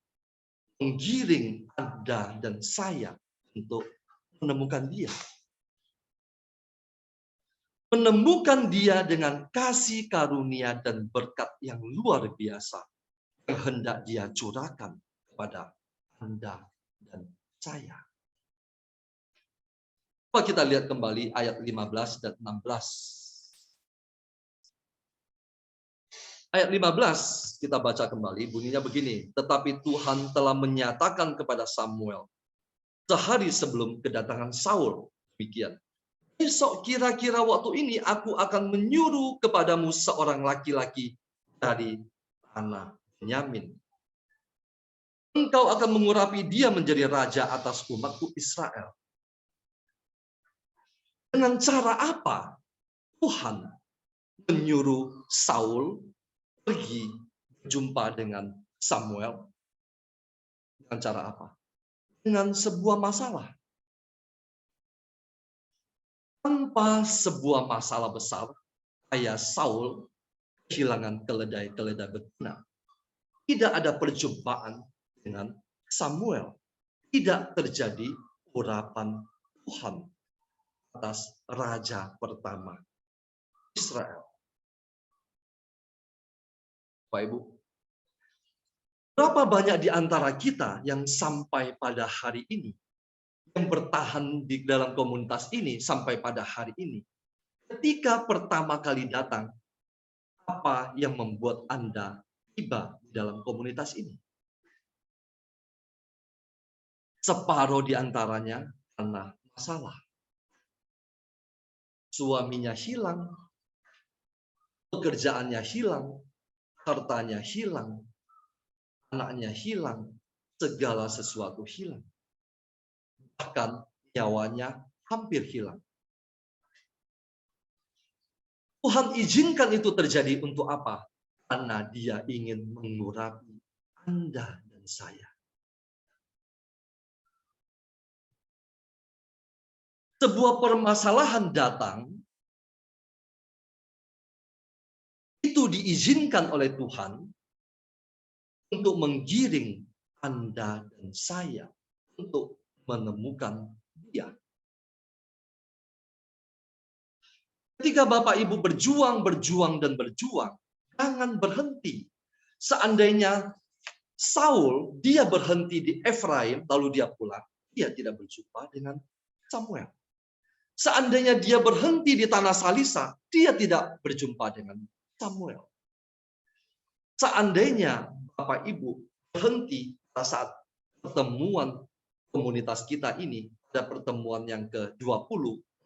menggiring Anda dan saya untuk menemukan Dia. Menemukan Dia dengan kasih karunia dan berkat yang luar biasa yang hendak Dia curahkan kepada Anda dan saya. Coba kita lihat kembali ayat 15 dan 16. Ayat 15 kita baca kembali, bunyinya begini. Tetapi Tuhan telah menyatakan kepada Samuel sehari sebelum kedatangan Saul. Demikian. Besok kira-kira waktu ini aku akan menyuruh kepadamu seorang laki-laki dari tanah Benyamin. Engkau akan mengurapi dia menjadi raja atas umatku Israel. Dengan cara apa Tuhan menyuruh Saul pergi berjumpa dengan Samuel? Dengan cara apa? Dengan sebuah masalah. Tanpa sebuah masalah besar, ayah Saul kehilangan keledai-keledai betina. Tidak ada perjumpaan dengan Samuel. Tidak terjadi urapan Tuhan atas raja pertama Israel. Bapak Ibu, berapa banyak di antara kita yang sampai pada hari ini, yang bertahan di dalam komunitas ini sampai pada hari ini, ketika pertama kali datang, apa yang membuat Anda tiba di dalam komunitas ini? Separuh di antaranya karena masalah. Suaminya hilang, pekerjaannya hilang, hartanya hilang, anaknya hilang, segala sesuatu hilang. Bahkan nyawanya hampir hilang. Tuhan izinkan itu terjadi untuk apa? Karena Dia ingin mengurapi Anda dan saya. Sebuah permasalahan datang, itu diizinkan oleh Tuhan untuk menggiring Anda dan saya untuk menemukan Dia. Ketika Bapak Ibu berjuang, dan berjuang, jangan berhenti. Seandainya Saul, dia berhenti di Efraim, lalu dia pulang, dia tidak berjumpa dengan Samuel. Seandainya dia berhenti di tanah Salisa, dia tidak berjumpa dengan Samuel. Seandainya Bapak Ibu berhenti pada saat pertemuan komunitas kita ini, pada pertemuan yang ke-20,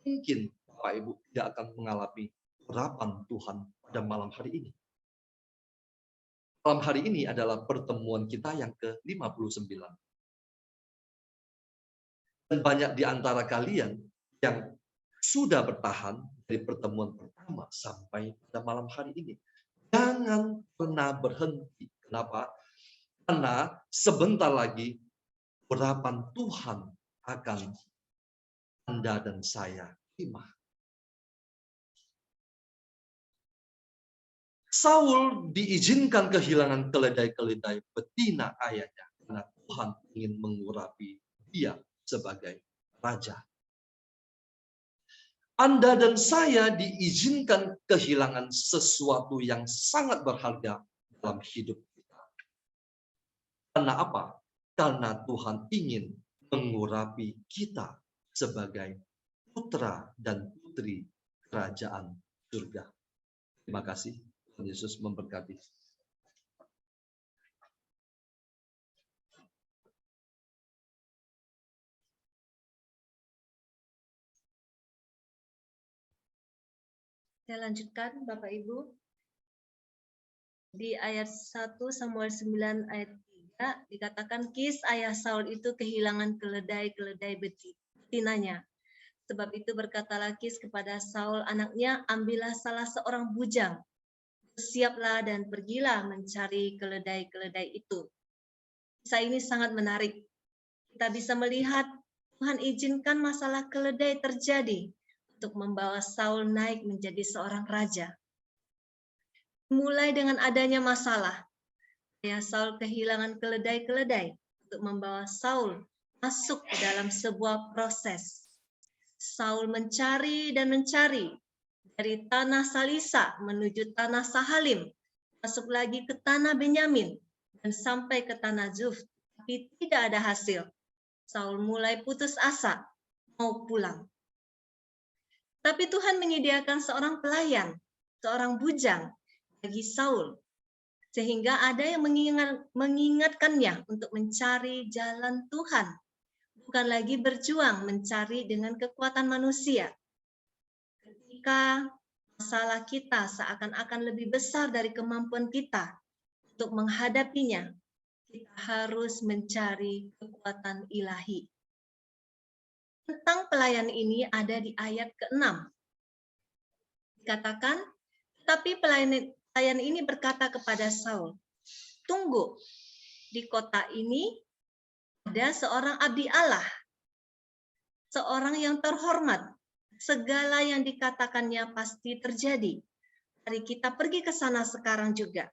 mungkin Bapak Ibu tidak akan mengalami urapan Tuhan pada malam hari ini. Malam hari ini adalah pertemuan kita yang ke-59. Dan banyak di antara kalian yang sudah bertahan dari pertemuan pertama sampai pada malam hari ini. Jangan pernah berhenti. Kenapa? Karena sebentar lagi urapan Tuhan akan Anda dan saya terima. Saul diizinkan kehilangan keledai-keledai betina ayahnya karena Tuhan ingin mengurapi dia sebagai raja. Anda dan saya diizinkan kehilangan sesuatu yang sangat berharga dalam hidup kita. Karena apa? Karena Tuhan ingin mengurapi kita sebagai putra dan putri kerajaan surga. Terima kasih. Tuhan Yesus memberkati. Saya lanjutkan Bapak Ibu. Di ayat 1 Samuel 9 ayat 3 dikatakan Kis ayah Saul itu kehilangan keledai-keledai betinanya. Sebab itu berkatalah Kis kepada Saul anaknya, ambillah salah seorang bujang. Bersiaplah dan pergilah mencari keledai-keledai itu. Kisah ini sangat menarik. Kita bisa melihat Tuhan izinkan masalah keledai terjadi untuk membawa Saul naik menjadi seorang raja. Mulai dengan adanya masalah, ayah Saul kehilangan keledai-keledai untuk membawa Saul masuk ke dalam sebuah proses. Saul mencari dan mencari dari tanah Salisa menuju tanah Sahalim, masuk lagi ke tanah Benyamin, dan sampai ke tanah Zuf, tapi tidak ada hasil. Saul mulai putus asa, mau pulang. Tapi Tuhan menyediakan seorang pelayan, seorang bujang bagi Saul Sehingga ada yang mengingatkannya untuk mencari jalan Tuhan, bukan lagi berjuang mencari dengan kekuatan manusia. Ketika masalah kita seakan-akan lebih besar dari kemampuan kita untuk menghadapinya, kita harus mencari kekuatan ilahi. Tentang pelayan ini ada di ayat ke-6. Dikatakan, tapi pelayan ini berkata kepada Saul, "Tunggu, di kota ini ada seorang abdi Allah, seorang yang terhormat. Segala yang dikatakannya pasti terjadi. Mari kita pergi ke sana sekarang juga.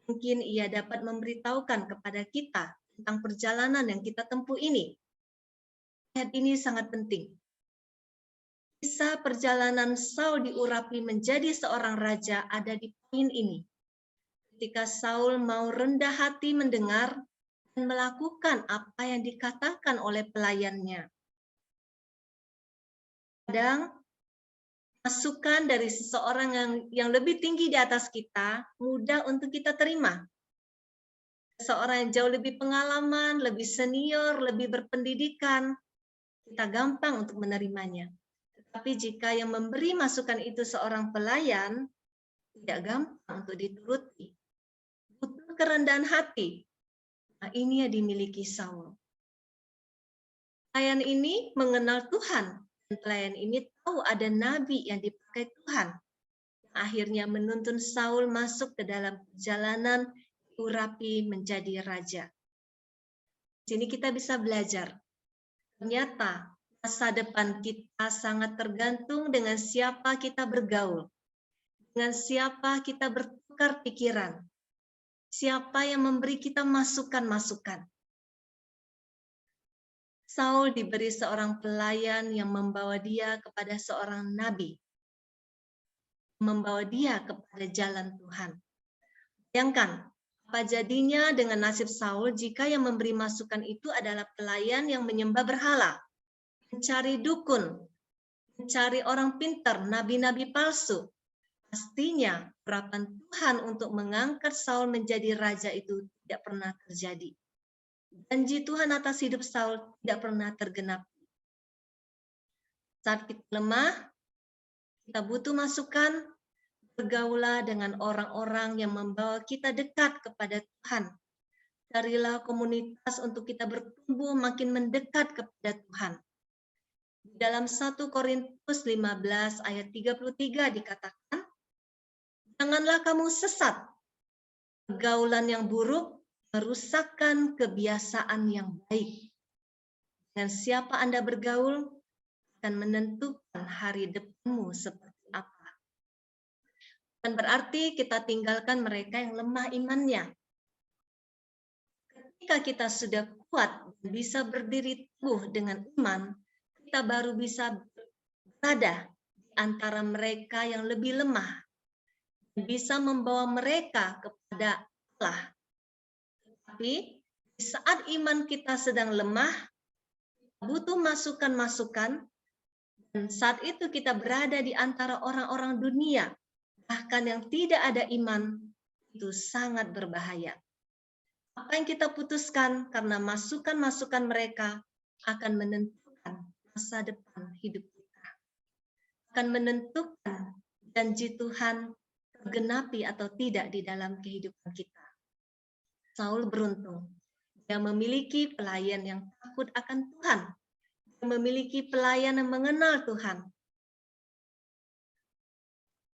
Mungkin ia dapat memberitahukan kepada kita tentang perjalanan yang kita tempuh ini." Ayat ini sangat penting. Kisah perjalanan Saul diurapi menjadi seorang raja ada di poin ini. Ketika Saul mau rendah hati mendengar dan melakukan apa yang dikatakan oleh pelayannya. Kadang masukan dari seseorang yang lebih tinggi di atas kita mudah untuk kita terima. Seorang yang jauh lebih pengalaman, lebih senior, lebih berpendidikan, kita gampang untuk menerimanya. Tetapi jika yang memberi masukan itu seorang pelayan, tidak gampang untuk dituruti. Butuh kerendahan hati. Nah, ini yang dimiliki Saul. Pelayan ini mengenal Tuhan. Dan pelayan ini tahu ada nabi yang dipakai Tuhan. Yang akhirnya menuntun Saul masuk ke dalam perjalanan diurapi menjadi raja. Di sini kita bisa belajar. Ternyata masa depan kita sangat tergantung dengan siapa kita bergaul, dengan siapa kita bertukar pikiran, siapa yang memberi kita masukan-masukan. Saul diberi seorang pelayan yang membawa dia kepada seorang nabi, membawa dia kepada jalan Tuhan. Bayangkan, apa jadinya dengan nasib Saul jika yang memberi masukan itu adalah pelayan yang menyembah berhala, mencari dukun, mencari orang pintar, nabi-nabi palsu. Pastinya harapan Tuhan untuk mengangkat Saul menjadi raja itu tidak pernah terjadi. Janji Tuhan atas hidup Saul tidak pernah tergenap. Saat kita lemah, kita butuh masukan, bergaulah dengan orang-orang yang membawa kita dekat kepada Tuhan. Carilah komunitas untuk kita bertumbuh makin mendekat kepada Tuhan. Di dalam 1 Korintus 15 ayat 33 dikatakan, "Janganlah kamu sesat. Pergaulan yang buruk merusakkan kebiasaan yang baik. Dengan siapa Anda bergaul akan menentukan hari depanmu seperti apa." Bukan berarti kita tinggalkan mereka yang lemah imannya. Ketika kita sudah kuat dan bisa berdiri teguh dengan iman, kita baru bisa berada di antara mereka yang lebih lemah dan bisa membawa mereka kepada Allah. Tapi di saat iman kita sedang lemah, kita butuh masukan-masukan, dan saat itu kita berada di antara orang-orang dunia, bahkan yang tidak ada iman, itu sangat berbahaya. Apa yang kita putuskan karena masukan-masukan mereka akan menentukan masa depan hidup kita. Akan menentukan janji Tuhan tergenapi atau tidak di dalam kehidupan kita. Saul beruntung. Dia memiliki pelayan yang takut akan Tuhan. Dia memiliki pelayan yang mengenal Tuhan.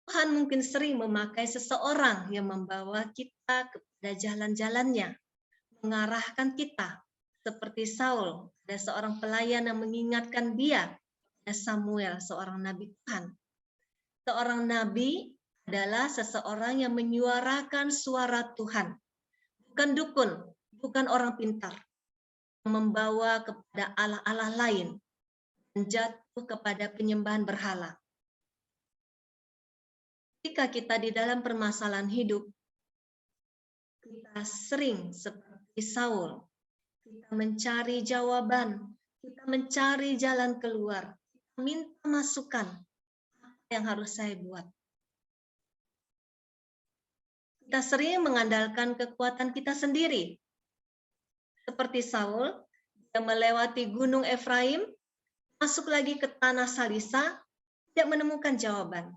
Tuhan mungkin sering memakai seseorang yang membawa kita kepada jalan-jalannya, mengarahkan kita. Seperti Saul, ada seorang pelayan yang mengingatkan dia, ada Samuel, seorang nabi Tuhan. Seorang nabi adalah seseorang yang menyuarakan suara Tuhan. Bukan dukun, bukan orang pintar. Membawa kepada Allah-Allah lain, dan jatuh kepada penyembahan berhala. Ketika kita di dalam permasalahan hidup, kita sering seperti Saul. Kita mencari jawaban, kita mencari jalan keluar, kita minta masukan. Apa yang harus saya buat? Kita sering mengandalkan kekuatan kita sendiri. Seperti Saul, dia melewati gunung Efraim, masuk lagi ke tanah Salisa, tidak menemukan jawaban.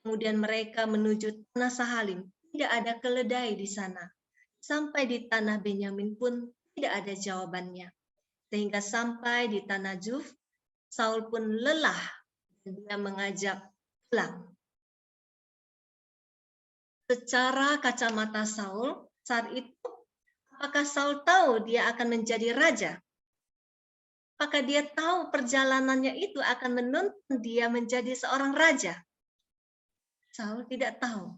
Kemudian mereka menuju tanah Sahalim, tidak ada keledai di sana. Sampai di tanah Benyamin pun tidak ada jawabannya. Sehingga sampai di tanah Zuf, Saul pun lelah dan dia mengajak pulang. Secara kacamata Saul saat itu, apakah Saul tahu dia akan menjadi raja? Apakah dia tahu perjalanannya itu akan menuntun dia menjadi seorang raja? Saul tidak tahu.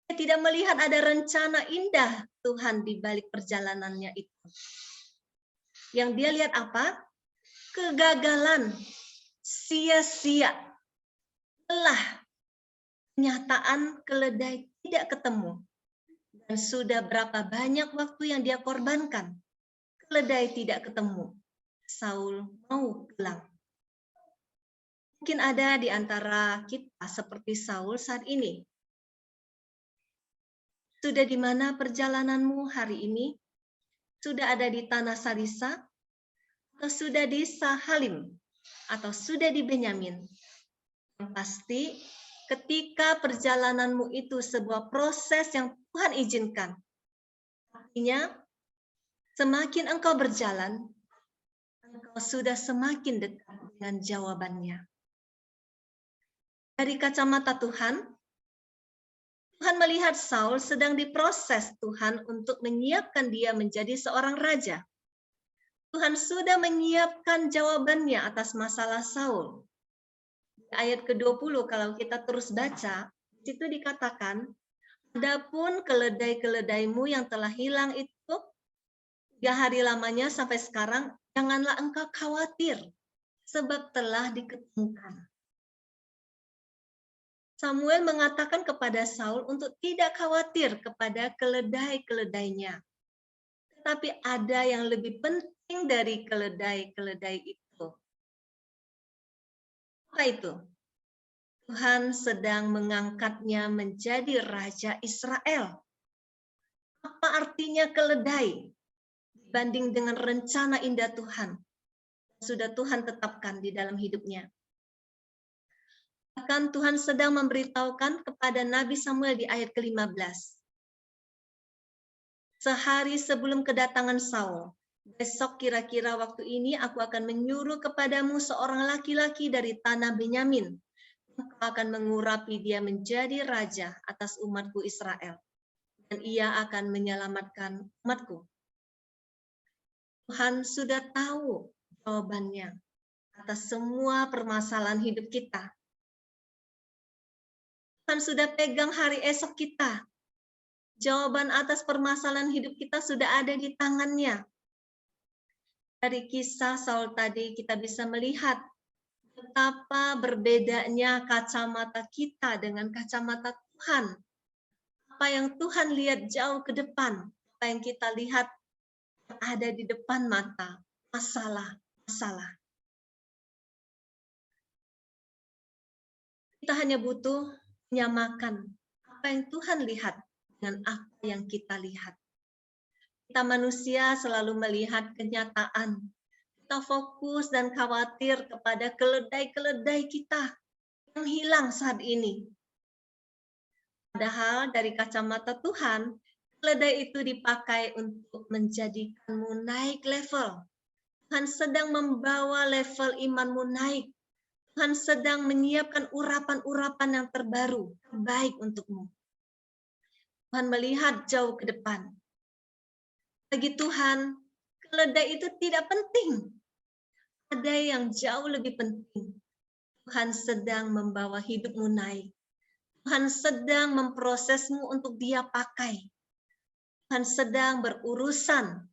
Dia tidak melihat ada rencana indah Tuhan di balik perjalanannya itu. Yang dia lihat apa? Kegagalan, sia-sia, lelah, kenyataan keledai tidak ketemu. Dan sudah berapa banyak waktu yang dia korbankan. Keledai tidak ketemu. Saul mau pulang. Mungkin ada di antara kita seperti Saul saat ini. Sudah di mana perjalananmu hari ini? Sudah ada di tanah Salisa? Atau sudah di Sahalim? Atau sudah di Benyamin? Yang pasti, ketika perjalananmu itu sebuah proses yang Tuhan izinkan. Artinya, semakin engkau berjalan, engkau sudah semakin dekat dengan jawabannya. Dari kacamata Tuhan, Tuhan melihat Saul sedang diproses Tuhan untuk menyiapkan dia menjadi seorang raja. Tuhan sudah menyiapkan jawabannya atas masalah Saul. Ayat ke-20 kalau kita terus baca, di situ dikatakan, adapun keledai-keledaimu yang telah hilang itu 3 hari lamanya sampai sekarang, janganlah engkau khawatir, sebab telah diketemukan. Samuel mengatakan kepada Saul untuk tidak khawatir kepada keledai-keledainya. Tetapi ada yang lebih penting dari keledai-keledai itu. Apa itu? Tuhan sedang mengangkatnya menjadi Raja Israel. Apa artinya keledai dibanding dengan rencana indah Tuhan? Sudah Tuhan tetapkan di dalam hidupnya. Bahkan Tuhan sedang memberitahukan kepada Nabi Samuel di ayat ke-15. Sehari sebelum kedatangan Saul, besok kira-kira waktu ini aku akan menyuruh kepadamu seorang laki-laki dari tanah Benyamin. Engkau akan mengurapi dia menjadi raja atas umatku Israel. Dan ia akan menyelamatkan umatku. Tuhan sudah tahu jawabannya atas semua permasalahan hidup kita. Tuhan sudah pegang hari esok kita. Jawaban atas permasalahan hidup kita sudah ada di tangannya. Dari kisah Saul tadi kita bisa melihat betapa berbedanya kacamata kita dengan kacamata Tuhan. Apa yang Tuhan lihat jauh ke depan, apa yang kita lihat ada di depan mata, masalah-masalah. Kita hanya butuh menyamakan apa yang Tuhan lihat dengan apa yang kita lihat. Kita manusia selalu melihat kenyataan. Kita fokus dan khawatir kepada keledai-keledai kita yang hilang saat ini. Padahal dari kacamata Tuhan, keledai itu dipakai untuk menjadikanmu naik level. Tuhan sedang membawa level imanmu naik. Tuhan sedang menyiapkan urapan-urapan yang terbaru, terbaik untukmu. Tuhan melihat jauh ke depan. Bagi Tuhan, keledai itu tidak penting. Ada yang jauh lebih penting. Tuhan sedang membawa hidupmu naik. Tuhan sedang memprosesmu untuk Dia pakai. Tuhan sedang berurusan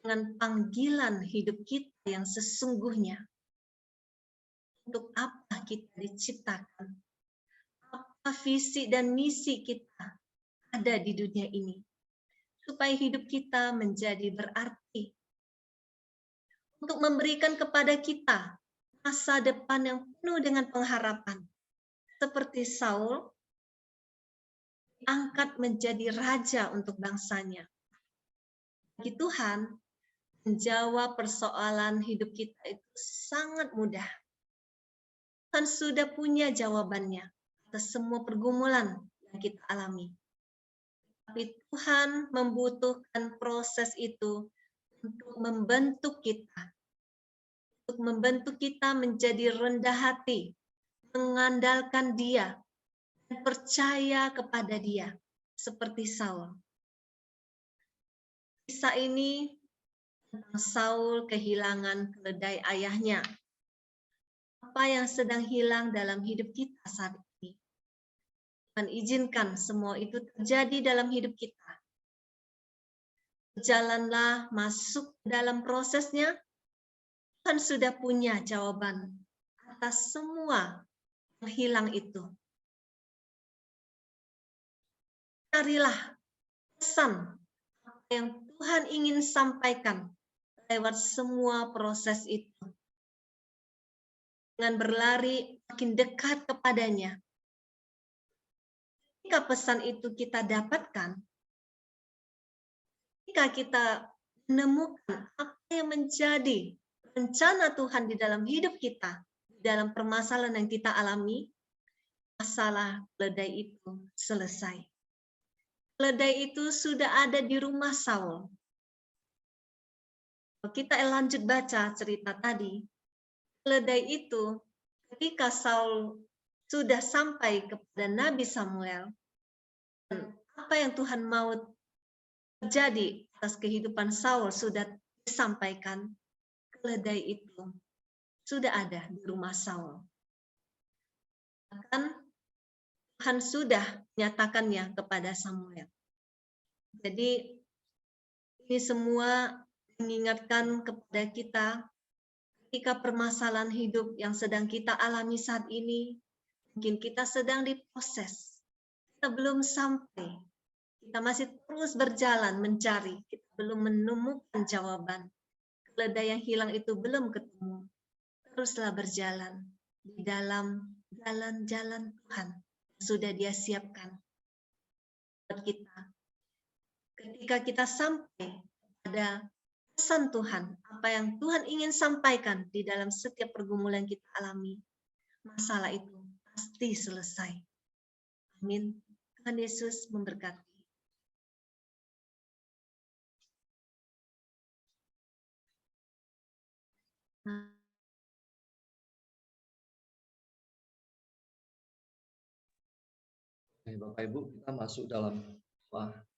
dengan panggilan hidup kita yang sesungguhnya. Untuk apa kita diciptakan? Apa visi dan misi kita ada di dunia ini? Supaya hidup kita menjadi berarti. Untuk memberikan kepada kita masa depan yang penuh dengan pengharapan. Seperti Saul, diangkat menjadi raja untuk bangsanya. Bagi Tuhan, menjawab persoalan hidup kita itu sangat mudah. Tuhan sudah punya jawabannya atas semua pergumulan yang kita alami. Tapi Tuhan membutuhkan proses itu untuk membentuk kita menjadi rendah hati, mengandalkan Dia, dan percaya kepada Dia, seperti Saul. Kisah ini tentang Saul kehilangan keledai ayahnya. Apa yang sedang hilang dalam hidup kita saat ini? Tuhan izinkan semua itu terjadi dalam hidup kita. Jalanlah masuk dalam prosesnya. Tuhan sudah punya jawaban atas semua yang hilang itu. Carilah pesan apa yang Tuhan ingin sampaikan lewat semua proses itu. Dengan berlari makin dekat kepadanya. Jika pesan itu kita dapatkan, jika kita menemukan apa yang menjadi rencana Tuhan di dalam hidup kita, di dalam permasalahan yang kita alami, masalah keledai itu selesai. Keledai itu sudah ada di rumah Saul. Kalau kita lanjut baca cerita tadi, keledai itu ketika Saul sudah sampai kepada Nabi Samuel, dan apa yang Tuhan mau terjadi atas kehidupan Saul sudah disampaikan, keledai itu sudah ada di rumah Saul. Bahkan Tuhan sudah menyatakannya kepada Samuel. Jadi ini semua mengingatkan kepada kita ketika permasalahan hidup yang sedang kita alami saat ini, mungkin kita sedang diproses. Kita belum sampai. Kita masih terus berjalan mencari. Kita belum menemukan jawaban. Keledai yang hilang itu belum ketemu. Teruslah berjalan di dalam jalan-jalan Tuhan yang sudah Dia siapkan buat kita. Ketika kita sampai pada pesan Tuhan, apa yang Tuhan ingin sampaikan di dalam setiap pergumulan kita alami, masalah itu pasti selesai. Amin. Tuhan Yesus memberkati. Bapak Ibu, kita masuk dalam doa.